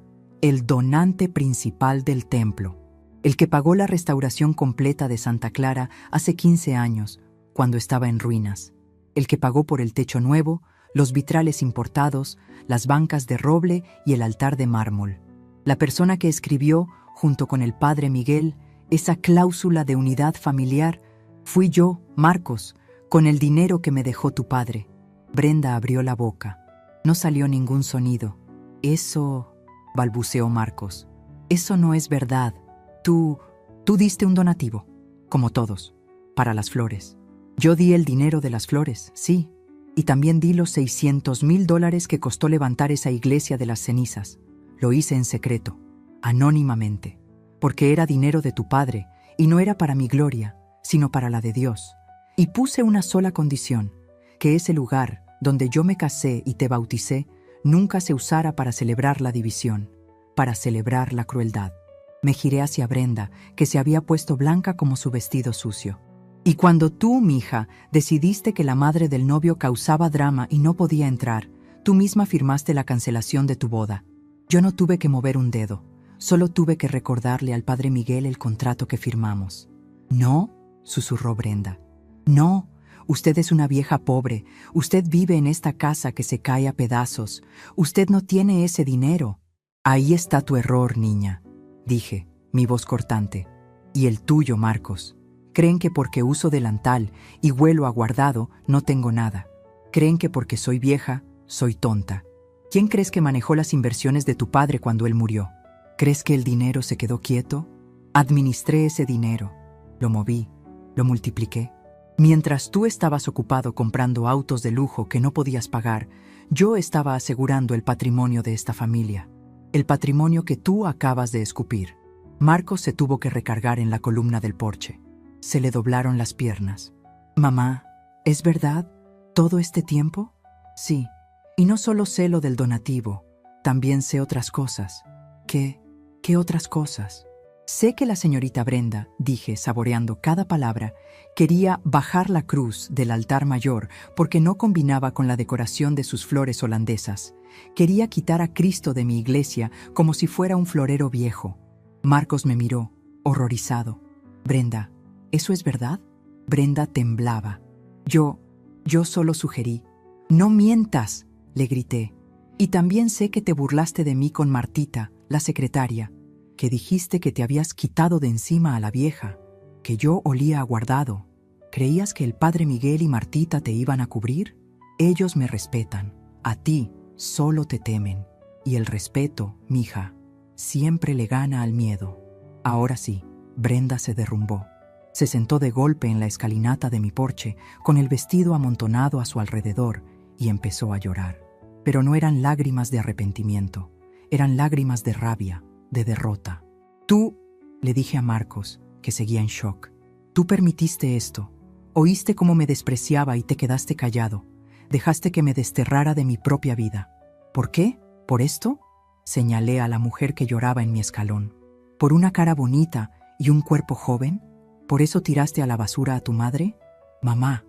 principal del templo. El que pagó la restauración completa de Santa Clara hace 15 años, cuando estaba en ruinas. El que pagó por el techo nuevo, los vitrales importados, las bancas de roble y el altar de mármol. La persona que escribió, junto con el padre Miguel, esa cláusula de unidad familiar, fui yo, Marcos, con el dinero que me dejó tu padre. Brenda abrió la boca. No salió ningún sonido. Eso, balbuceó Marcos. Eso no es verdad. Tú diste un donativo, como todos, para las flores. Yo di el dinero de las flores, sí, y también di los $600,000 que costó levantar esa iglesia de las cenizas. Lo hice en secreto, anónimamente, porque era dinero de tu padre y no era para mi gloria, sino para la de Dios. Y puse una sola condición, que ese lugar donde yo me casé y te bauticé nunca se usara para celebrar la división, para celebrar la crueldad. Me giré hacia Brenda, que se había puesto blanca como su vestido sucio. Y cuando tú, mija, decidiste que la madre del novio causaba drama y no podía entrar, tú misma firmaste la cancelación de tu boda. Yo no tuve que mover un dedo, solo tuve que recordarle al padre Miguel el contrato que firmamos. ¿No? susurró Brenda. No, usted es una vieja pobre. Usted vive en esta casa que se cae a pedazos. Usted no tiene ese dinero. Ahí está tu error, niña, dije, mi voz cortante. Y el tuyo, Marcos. Creen que porque uso delantal y huelo a guardado no tengo nada. Creen que porque soy vieja, soy tonta. ¿Quién crees que manejó las inversiones de tu padre cuando él murió? ¿Crees que el dinero se quedó quieto? Administré ese dinero. Lo moví, lo multipliqué. Mientras tú estabas ocupado comprando autos de lujo que no podías pagar, yo estaba asegurando el patrimonio de esta familia. El patrimonio que tú acabas de escupir. Marcos se tuvo que recargar en la columna del porche. Se le doblaron las piernas. Mamá, ¿es verdad? ¿Todo este tiempo? Sí. Y no solo sé lo del donativo, también sé otras cosas. ¿Qué otras cosas? Sé que la señorita Brenda, dije, saboreando cada palabra, quería bajar la cruz del altar mayor porque no combinaba con la decoración de sus flores holandesas. Quería quitar a Cristo de mi iglesia como si fuera un florero viejo. Marcos me miró, horrorizado. Brenda, ¿eso es verdad? Brenda temblaba. Yo solo sugerí. No mientas, le grité. Y también sé que te burlaste de mí con Martita, la secretaria, que dijiste que te habías quitado de encima a la vieja, que yo olía a guardado. ¿Creías que el padre Miguel y Martita te iban a cubrir? Ellos me respetan. A ti solo te temen. Y el respeto, mija, siempre le gana al miedo. Ahora sí, Brenda se derrumbó. Se sentó de golpe en la escalinata de mi porche, con el vestido amontonado a su alrededor, y empezó a llorar. Pero no eran lágrimas de arrepentimiento, eran lágrimas de rabia, de derrota. Tú, le dije a Marcos, que seguía en shock, tú permitiste esto. Oíste cómo me despreciaba y te quedaste callado. Dejaste que me desterrara de mi propia vida. ¿Por qué? ¿Por esto? Señalé a la mujer que lloraba en mi escalón. ¿Por una cara bonita y un cuerpo joven? ¿Por eso tiraste a la basura a tu madre? Mamá,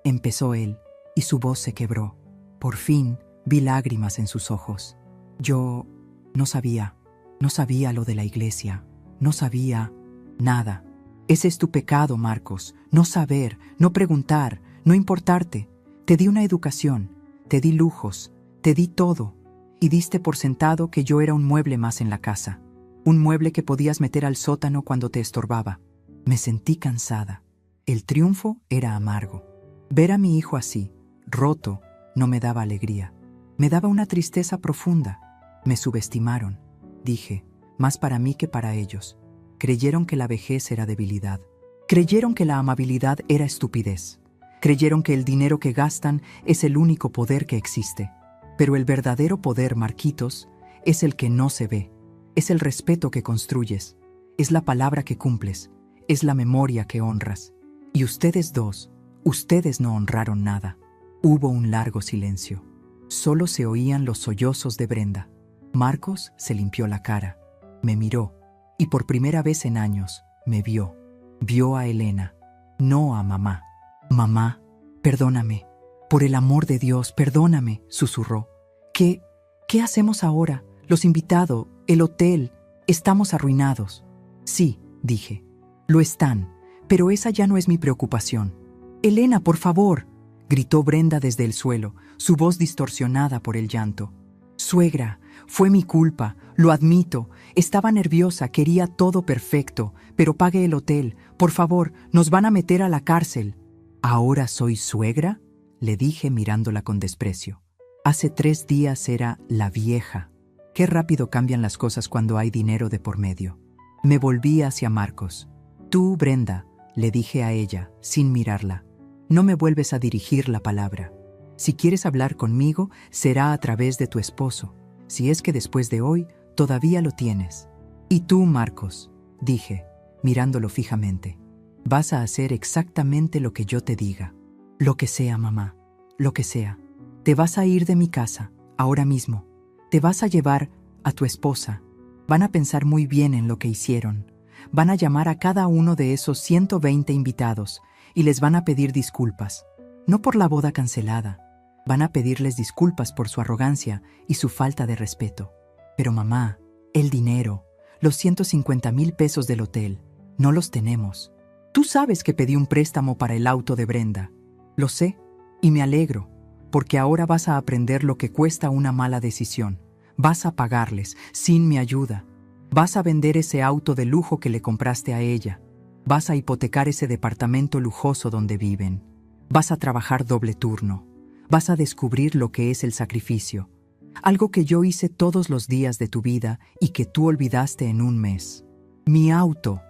empezó él, y su voz se quebró. Por fin vi lágrimas en sus ojos. Yo no sabía lo de la iglesia, no sabía nada. Ese es tu pecado, Marcos, no saber, no preguntar, no importarte. Te di una educación, te di lujos, te di todo, y diste por sentado que yo era un mueble más en la casa. Un mueble que podías meter al sótano cuando te estorbaba. Me sentí cansada. El triunfo era amargo. Ver a mi hijo así, roto, no me daba alegría. Me daba una tristeza profunda. Me subestimaron, dije, más para mí que para ellos. Creyeron que la vejez era debilidad. Creyeron que la amabilidad era estupidez. Creyeron que el dinero que gastan es el único poder que existe. Pero el verdadero poder, Marquitos, es el que no se ve. Es el respeto que construyes. Es la palabra que cumples. Es la memoria que honras. Y ustedes dos, ustedes no honraron nada. Hubo un largo silencio. Solo se oían los sollozos de Brenda. Marcos se limpió la cara, me miró, y por primera vez en años me vio. Vio a Elena, no a mamá. Mamá, perdóname. Por el amor de Dios, perdóname, susurró. ¿Qué hacemos ahora? Los invitados, el hotel, estamos arruinados. Sí, dije, lo están, pero esa ya no es mi preocupación. Elena, por favor, gritó Brenda desde el suelo, su voz distorsionada por el llanto. Suegra, fue mi culpa, lo admito. Estaba nerviosa, quería todo perfecto, pero pague el hotel. Por favor, nos van a meter a la cárcel. ¿Ahora soy suegra?, le dije mirándola con desprecio. Hace 3 días era la vieja. Qué rápido cambian las cosas cuando hay dinero de por medio. Me volví hacia Marcos. Tú, Brenda, le dije a ella, sin mirarla. No me vuelves a dirigir la palabra. Si quieres hablar conmigo, será a través de tu esposo, si es que después de hoy todavía lo tienes. Y tú, Marcos, dije, mirándolo fijamente, vas a hacer exactamente lo que yo te diga. Lo que sea, mamá, lo que sea. Te vas a ir de mi casa, ahora mismo. Te vas a llevar a tu esposa. Van a pensar muy bien en lo que hicieron. Van a llamar a cada uno de esos 120 invitados y les van a pedir disculpas. No por la boda cancelada. Van a pedirles disculpas por su arrogancia y su falta de respeto. Pero mamá, el dinero, los 150,000 pesos del hotel, no los tenemos. Tú sabes que pedí un préstamo para el auto de Brenda. Lo sé, y me alegro, porque ahora vas a aprender lo que cuesta una mala decisión. Vas a pagarles, sin mi ayuda. Vas a vender ese auto de lujo que le compraste a ella. Vas a hipotecar ese departamento lujoso donde viven. Vas a trabajar doble turno. Vas a descubrir lo que es el sacrificio. Algo que yo hice todos los días de tu vida y que tú olvidaste en un mes. Mi auto.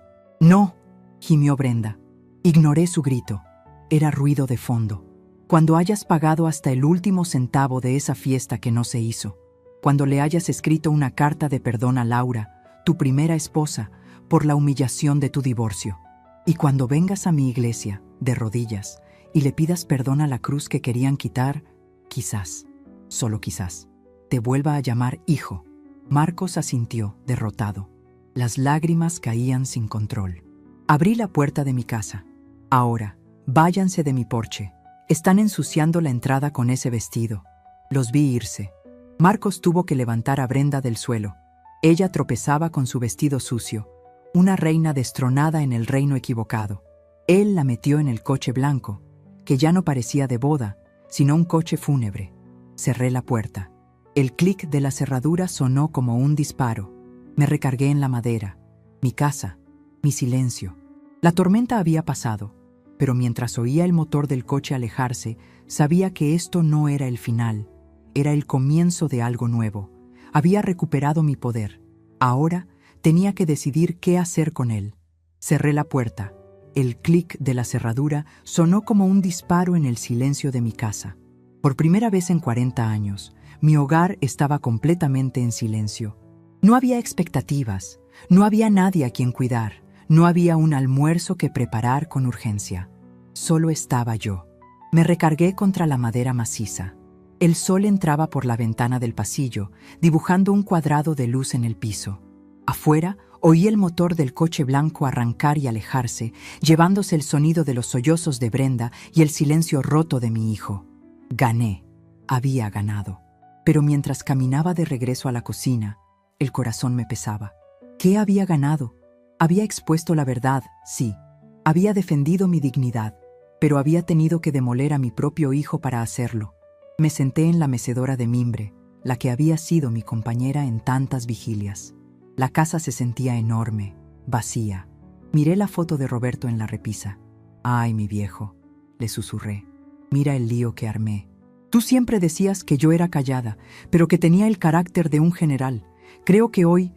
No, gimió Brenda. Ignoré su grito. Era ruido de fondo. Cuando hayas pagado hasta el último centavo de esa fiesta que no se hizo. Cuando le hayas escrito una carta de perdón a Laura, tu primera esposa, por la humillación de tu divorcio. Y cuando vengas a mi iglesia, de rodillas, y le pidas perdón a la cruz que querían quitar, quizás, solo quizás, te vuelva a llamar hijo. Marcos asintió, derrotado. Las lágrimas caían sin control. Abrí la puerta de mi casa. Ahora, váyanse de mi porche. Están ensuciando la entrada con ese vestido. Los vi irse. Marcos tuvo que levantar a Brenda del suelo. Ella tropezaba con su vestido sucio, una reina destronada en el reino equivocado. Él la metió en el coche blanco, que ya no parecía de boda, sino un coche fúnebre. Cerré la puerta. El clic de la cerradura sonó como un disparo. Me recargué en la madera. Mi casa, mi silencio. La tormenta había pasado, pero mientras oía el motor del coche alejarse, sabía que esto no era el final. Era el comienzo de algo nuevo. Había recuperado mi poder. Ahora tenía que decidir qué hacer con él. Cerré la puerta. El clic de la cerradura sonó como un disparo en el silencio de mi casa. Por primera vez en 40 años, mi hogar estaba completamente en silencio. No había expectativas, no había nadie a quien cuidar, no había un almuerzo que preparar con urgencia. Solo estaba yo. Me recargué contra la madera maciza. El sol entraba por la ventana del pasillo, dibujando un cuadrado de luz en el piso. Afuera, oí el motor del coche blanco arrancar y alejarse, llevándose el sonido de los sollozos de Brenda y el silencio roto de mi hijo. Gané. Había ganado. Pero mientras caminaba de regreso a la cocina, el corazón me pesaba. ¿Qué había ganado? Había expuesto la verdad, sí. Había defendido mi dignidad, pero había tenido que demoler a mi propio hijo para hacerlo. Me senté en la mecedora de mimbre, la que había sido mi compañera en tantas vigilias. La casa se sentía enorme, vacía. Miré la foto de Roberto en la repisa. «Ay, mi viejo», le susurré. «Mira el lío que armé. Tú siempre decías que yo era callada, pero que tenía el carácter de un general. Creo que hoy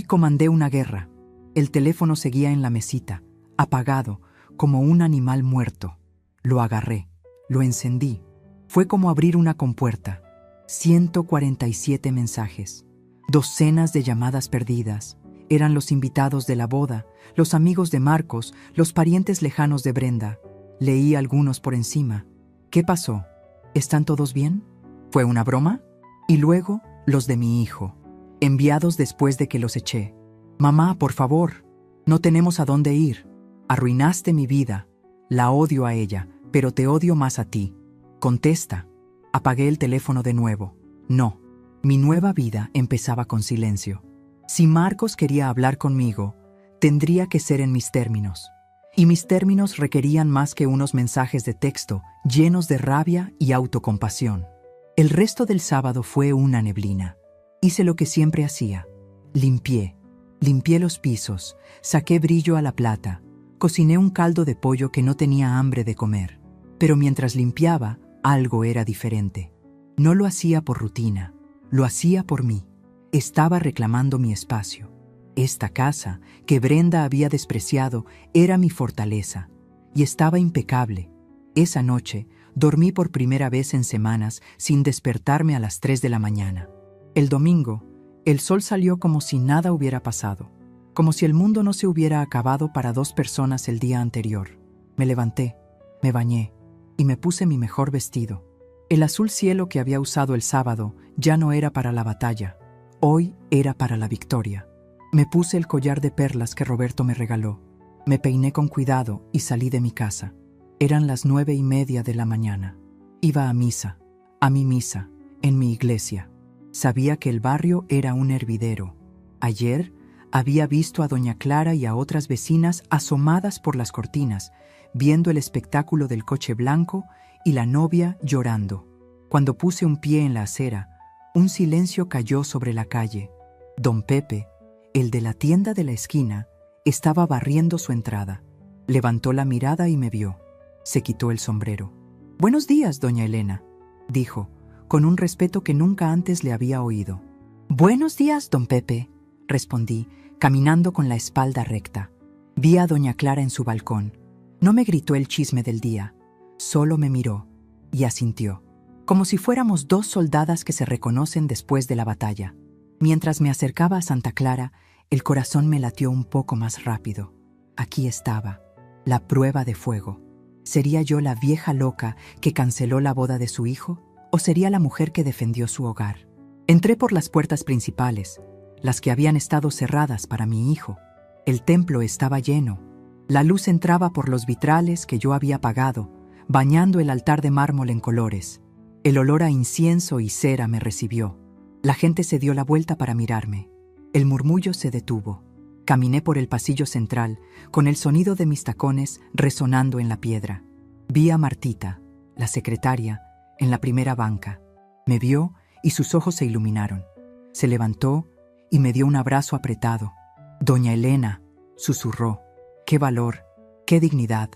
comandé una guerra». El teléfono seguía en la mesita, apagado, como un animal muerto. Lo agarré, lo encendí. Fue como abrir una compuerta. 147 mensajes. Docenas de llamadas perdidas. Eran los invitados de la boda, los amigos de Marcos, los parientes lejanos de Brenda. Leí algunos por encima. ¿Qué pasó? ¿Están todos bien? ¿Fue una broma? Y luego, los de mi hijo, enviados después de que los eché. «Mamá, por favor, no tenemos a dónde ir. Arruinaste mi vida. La odio a ella, pero te odio más a ti. Contesta». Apagué el teléfono de nuevo. No. Mi nueva vida empezaba con silencio. Si Marcos quería hablar conmigo, tendría que ser en mis términos. Y mis términos requerían más que unos mensajes de texto llenos de rabia y autocompasión. El resto del sábado fue una neblina. Hice lo que siempre hacía. Limpié los pisos, saqué brillo a la plata, cociné un caldo de pollo que no tenía hambre de comer. Pero mientras limpiaba, algo era diferente. No lo hacía por rutina, lo hacía por mí. Estaba reclamando mi espacio. Esta casa, que Brenda había despreciado, era mi fortaleza, y estaba impecable. Esa noche, dormí por primera vez en semanas sin despertarme a las 3 de la mañana. El domingo, el sol salió como si nada hubiera pasado, como si el mundo no se hubiera acabado para 2 personas el día anterior. Me levanté, me bañé y me puse mi mejor vestido. El azul cielo que había usado el sábado ya no era para la batalla, hoy era para la victoria. Me puse el collar de perlas que Roberto me regaló. Me peiné con cuidado y salí de mi casa. Eran las 9:30 de la mañana. Iba a mi misa, en mi iglesia. Sabía que el barrio era un hervidero. Ayer había visto a doña Clara y a otras vecinas asomadas por las cortinas, viendo el espectáculo del coche blanco y la novia llorando. Cuando puse un pie en la acera, un silencio cayó sobre la calle. Don Pepe, el de la tienda de la esquina, estaba barriendo su entrada. Levantó la mirada y me vio. Se quitó el sombrero. «Buenos días, doña Elena», dijo, con un respeto que nunca antes le había oído. «Buenos días, don Pepe», respondí, caminando con la espalda recta. Vi a doña Clara en su balcón. No me gritó el chisme del día, solo me miró y asintió, como si fuéramos dos soldadas que se reconocen después de la batalla. Mientras me acercaba a Santa Clara, el corazón me latió un poco más rápido. Aquí estaba, la prueba de fuego. ¿Sería yo la vieja loca que canceló la boda de su hijo? ¿O sería la mujer que defendió su hogar? Entré por las puertas principales, las que habían estado cerradas para mi hijo. El templo estaba lleno. La luz entraba por los vitrales que yo había apagado, bañando el altar de mármol en colores. El olor a incienso y cera me recibió. La gente se dio la vuelta para mirarme. El murmullo se detuvo. Caminé por el pasillo central, con el sonido de mis tacones resonando en la piedra. Vi a Martita, la secretaria, en la primera banca. Me vio y sus ojos se iluminaron. Se levantó y me dio un abrazo apretado. «Doña Elena», susurró. «Qué valor, qué dignidad».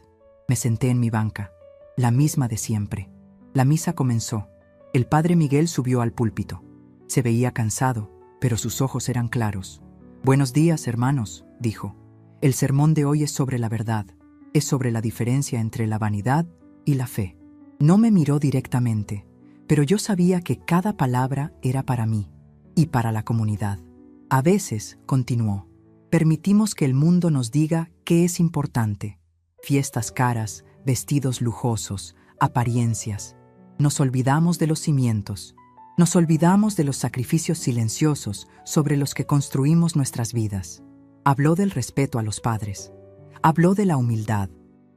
Me senté en mi banca, la misma de siempre. La misa comenzó. El padre Miguel subió al púlpito. Se veía cansado, pero sus ojos eran claros. «Buenos días, hermanos», dijo. «El sermón de hoy es sobre la verdad, es sobre la diferencia entre la vanidad y la fe». No me miró directamente, pero yo sabía que cada palabra era para mí y para la comunidad. A veces, continuó, permitimos que el mundo nos diga qué es importante. Fiestas caras, vestidos lujosos, apariencias. Nos olvidamos de los cimientos. Nos olvidamos de los sacrificios silenciosos sobre los que construimos nuestras vidas. Habló del respeto a los padres. Habló de la humildad.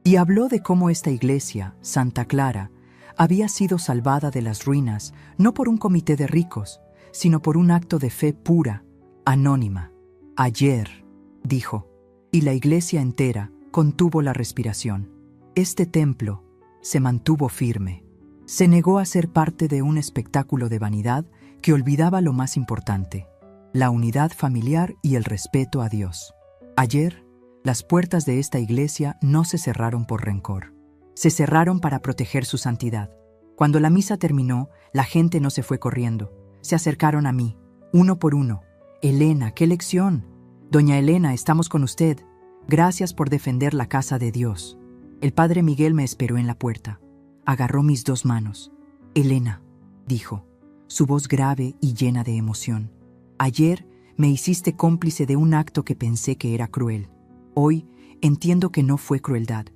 Y habló de cómo esta iglesia, Santa Clara, había sido salvada de las ruinas no por un comité de ricos, sino por un acto de fe pura, anónima. «Ayer», dijo, y la iglesia entera contuvo la respiración. Este templo se mantuvo firme. Se negó a ser parte de un espectáculo de vanidad que olvidaba lo más importante, la unidad familiar y el respeto a Dios. Ayer, las puertas de esta iglesia no se cerraron por rencor. Se cerraron para proteger su santidad. Cuando la misa terminó, la gente no se fue corriendo. Se acercaron a mí, uno por uno. «Elena, qué lección. Doña Elena, estamos con usted. Gracias por defender la casa de Dios». El padre Miguel me esperó en la puerta. Agarró mis dos manos. «Elena», dijo, su voz grave y llena de emoción. «Ayer me hiciste cómplice de un acto que pensé que era cruel. Hoy entiendo que no fue crueldad.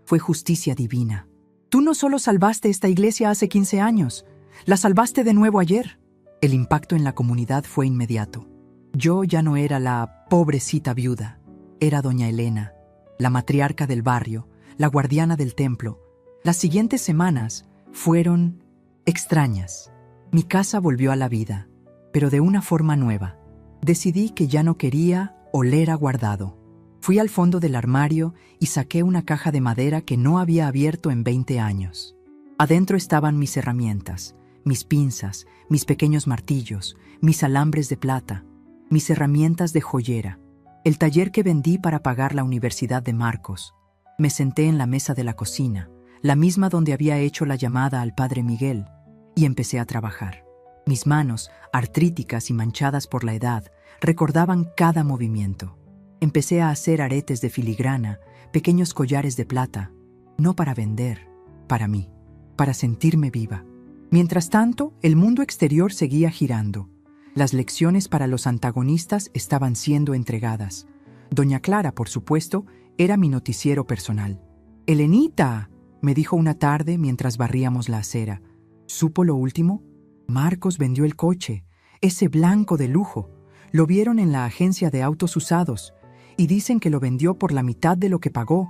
Fue justicia divina. Tú no solo salvaste esta iglesia hace 15 años, la salvaste de nuevo ayer». El impacto en la comunidad fue inmediato. Yo ya no era la pobrecita viuda, era doña Elena, la matriarca del barrio, la guardiana del templo. Las siguientes semanas fueron extrañas. Mi casa volvió a la vida, pero de una forma nueva. Decidí que ya no quería oler a guardado. Fui al fondo del armario y saqué una caja de madera que no había abierto en 20 años. Adentro estaban mis herramientas, mis pinzas, mis pequeños martillos, mis alambres de plata, mis herramientas de joyera, el taller que vendí para pagar la universidad de Marcos. Me senté en la mesa de la cocina, la misma donde había hecho la llamada al padre Miguel, y empecé a trabajar. Mis manos, artríticas y manchadas por la edad, recordaban cada movimiento. Empecé a hacer aretes de filigrana, pequeños collares de plata, no para vender, para mí, para sentirme viva. Mientras tanto, el mundo exterior seguía girando. Las lecciones para los antagonistas estaban siendo entregadas. Doña Clara, por supuesto, era mi noticiero personal. «Elenita», me dijo una tarde mientras barríamos la acera. ¿Supo lo último? Marcos vendió el coche, ese blanco de lujo. Lo vieron en la agencia de autos usados y dicen que lo vendió por la mitad de lo que pagó.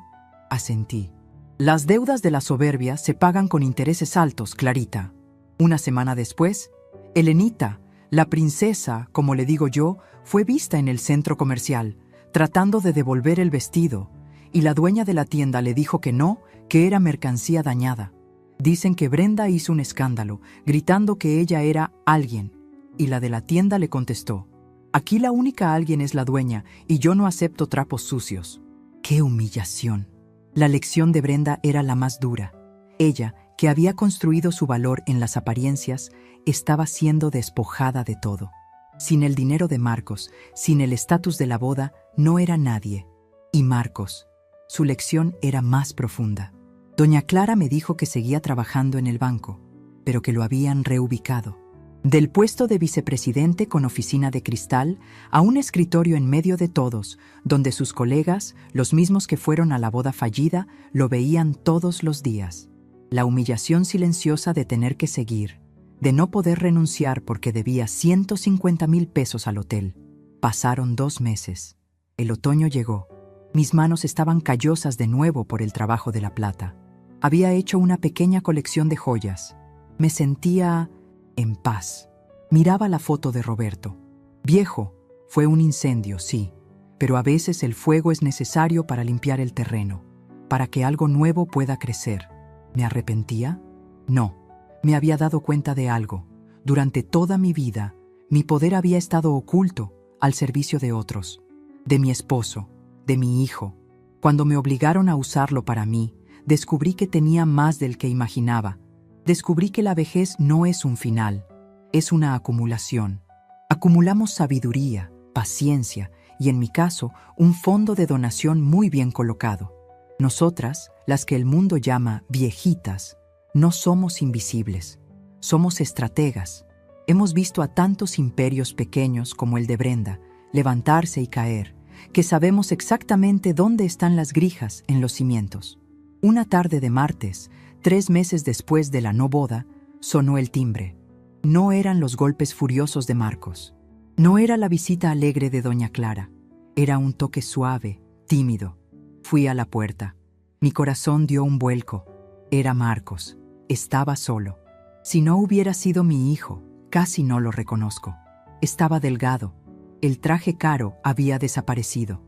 Asentí. Las deudas de la soberbia se pagan con intereses altos, Clarita. Una semana después, Elenita, La princesa, como le digo yo, fue vista en el centro comercial, tratando de devolver el vestido, y la dueña de la tienda le dijo que no, que era mercancía dañada. Dicen que Brenda hizo un escándalo, gritando que ella era alguien, y la de la tienda le contestó: «Aquí la única alguien es la dueña, y yo no acepto trapos sucios». ¡Qué humillación! La lección de Brenda era la más dura. Ella, que había construido su valor en las apariencias, estaba siendo despojada de todo. Sin el dinero de Marcos, sin el estatus de la boda, no era nadie. Y Marcos, su lección era más profunda. Doña Clara me dijo que seguía trabajando en el banco, pero que lo habían reubicado. Del puesto de vicepresidente con oficina de cristal a un escritorio en medio de todos, donde sus colegas, los mismos que fueron a la boda fallida, lo veían todos los días. La humillación silenciosa de tener que seguir, de no poder renunciar porque debía 150,000 pesos al hotel. Pasaron 2 meses. El otoño llegó. Mis manos estaban callosas de nuevo por el trabajo de la plata. Había hecho una pequeña colección de joyas. Me sentía en paz. Miraba la foto de Roberto. Viejo, fue un incendio, sí, pero a veces el fuego es necesario para limpiar el terreno, para que algo nuevo pueda crecer. ¿Me arrepentía? No. Me había dado cuenta de algo. Durante toda mi vida, mi poder había estado oculto, al servicio de otros, de mi esposo, de mi hijo. Cuando me obligaron a usarlo para mí, descubrí que tenía más del que imaginaba. Descubrí que la vejez no es un final, es una acumulación. Acumulamos sabiduría, paciencia y, en mi caso, un fondo de donación muy bien colocado. Nosotras, las que el mundo llama viejitas, no somos invisibles, somos estrategas. Hemos visto a tantos imperios pequeños como el de Brenda levantarse y caer, que sabemos exactamente dónde están las grijas en los cimientos. Una tarde de martes, 3 meses después de la no boda, sonó el timbre. No eran los golpes furiosos de Marcos. No era la visita alegre de doña Clara. Era un toque suave, tímido. Fui a la puerta. Mi corazón dio un vuelco. Era Marcos. Estaba solo. Si no hubiera sido mi hijo, casi no lo reconozco. Estaba delgado. El traje caro había desaparecido.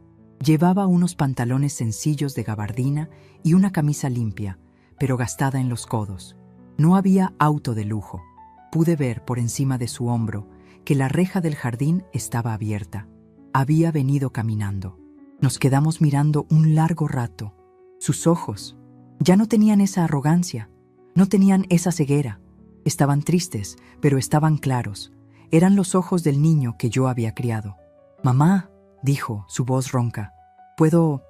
Llevaba unos pantalones sencillos de gabardina y una camisa limpia, pero gastada en los codos. No había auto de lujo. Pude ver por encima de su hombro que la reja del jardín estaba abierta. Había venido caminando. Nos quedamos mirando un largo rato. Sus ojos ya no tenían esa arrogancia, no tenían esa ceguera. Estaban tristes, pero estaban claros. Eran los ojos del niño que yo había criado. «Mamá», dijo, su voz ronca, ¿Puedo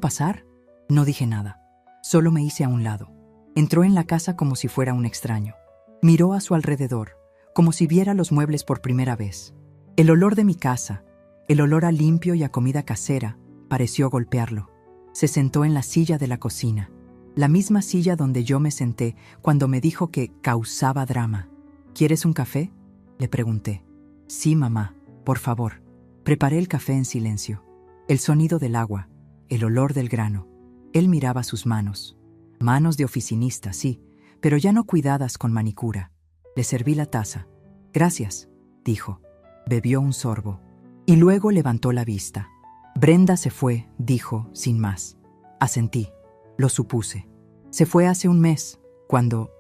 pasar?» No dije nada. Solo me hice a un lado. Entró en la casa como si fuera un extraño. Miró a su alrededor, como si viera los muebles por primera vez. El olor de mi casa, el olor a limpio y a comida casera, pareció golpearlo. Se sentó en la silla de la cocina, la misma silla donde yo me senté cuando me dijo que causaba drama. «¿Quieres un café?», le pregunté. «Sí, mamá, por favor». Preparé el café en silencio. El sonido del agua, el olor del grano. Él miraba sus manos. Manos de oficinista, sí, pero ya no cuidadas con manicura. Le serví la taza. «Gracias», dijo. Bebió un sorbo y luego levantó la vista. «Brenda se fue», dijo, sin más. Asentí. Lo supuse. Se fue hace un mes, cuando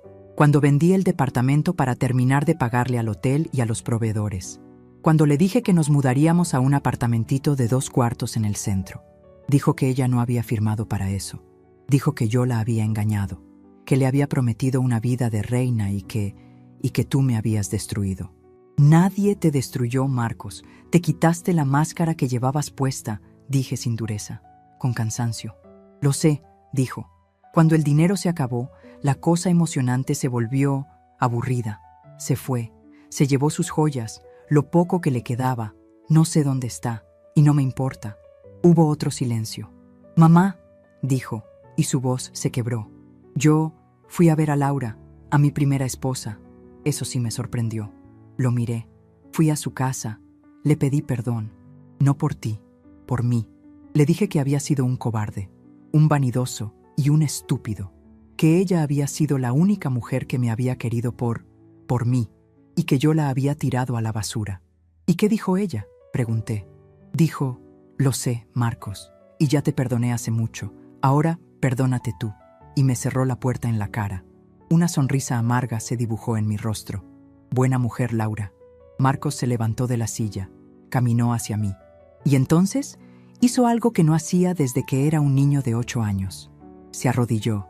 vendí el departamento para terminar de pagarle al hotel y a los proveedores. Cuando le dije que nos mudaríamos a un apartamentito de 2 cuartos en el centro. Dijo que ella no había firmado para eso. Dijo que yo la había engañado, que le había prometido una vida de reina y que tú me habías destruido. «Nadie te destruyó, Marcos. Te quitaste la máscara que llevabas puesta», dije sin dureza, con cansancio. «Lo sé», dijo. Cuando el dinero se acabó, la cosa emocionante se volvió aburrida. Se fue, se llevó sus joyas, lo poco que le quedaba. No sé dónde está, y no me importa». Hubo otro silencio. «Mamá», dijo, y su voz se quebró. «Yo fui a ver a Laura, a mi primera esposa. Eso sí me sorprendió. Lo miré. Fui a su casa. Le pedí perdón. No por ti, por mí. Le dije que había sido un cobarde, un vanidoso y un estúpido. Que ella había sido la única mujer que me había querido por mí. y que yo la había tirado a la basura. ¿Y qué dijo ella?, pregunté. Dijo: lo sé, Marcos, y ya te perdoné hace mucho. Ahora perdónate tú. Y me cerró la puerta en la cara. Una sonrisa amarga se dibujó en mi rostro. Buena mujer, Laura. Marcos se levantó de la silla, caminó hacia mí. Y entonces hizo algo que no hacía desde que era un niño de 8 años. Se arrodilló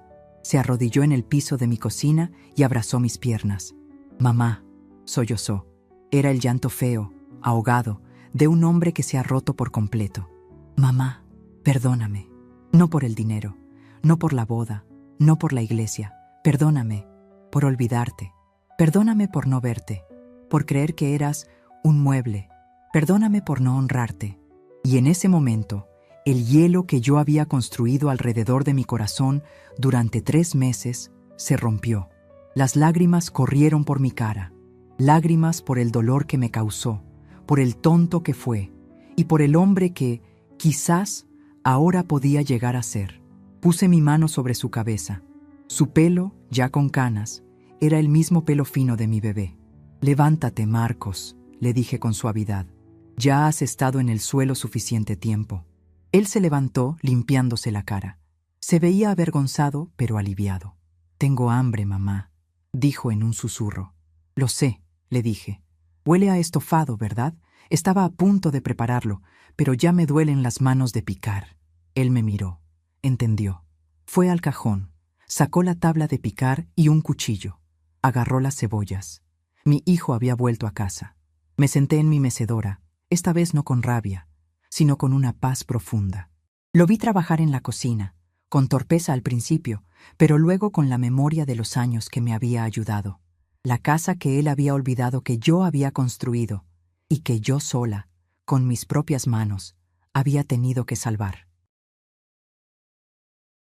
en el piso de mi cocina y abrazó mis piernas. Mamá, sollozó. Era el llanto feo, ahogado, de un hombre que se ha roto por completo. Mamá, perdóname. No por el dinero, no por la boda, no por la iglesia. Perdóname por olvidarte. Perdóname por no verte, por creer que eras un mueble. Perdóname por no honrarte. Y en ese momento, el hielo que yo había construido alrededor de mi corazón durante 3 meses se rompió. Las lágrimas corrieron por mi cara, lágrimas por el dolor que me causó, por el tonto que fue y por el hombre que, quizás, ahora podía llegar a ser. Puse mi mano sobre su cabeza. Su pelo, ya con canas, era el mismo pelo fino de mi bebé. Levántate, Marcos, le dije con suavidad. Ya has estado en el suelo suficiente tiempo. Él se levantó, limpiándose la cara. Se veía avergonzado, pero aliviado. Tengo hambre, mamá, dijo en un susurro. Lo sé, le dije. Huele a estofado, ¿verdad? Estaba a punto de prepararlo, pero ya me duelen las manos de picar. Él me miró. Entendió. Fue al cajón. Sacó la tabla de picar y un cuchillo. Agarró las cebollas. Mi hijo había vuelto a casa. Me senté en mi mecedora, esta vez no con rabia, sino con una paz profunda. Lo vi trabajar en la cocina, con torpeza al principio, pero luego con la memoria de los años que me había ayudado. La casa que él había olvidado que yo había construido y que yo sola, con mis propias manos, había tenido que salvar.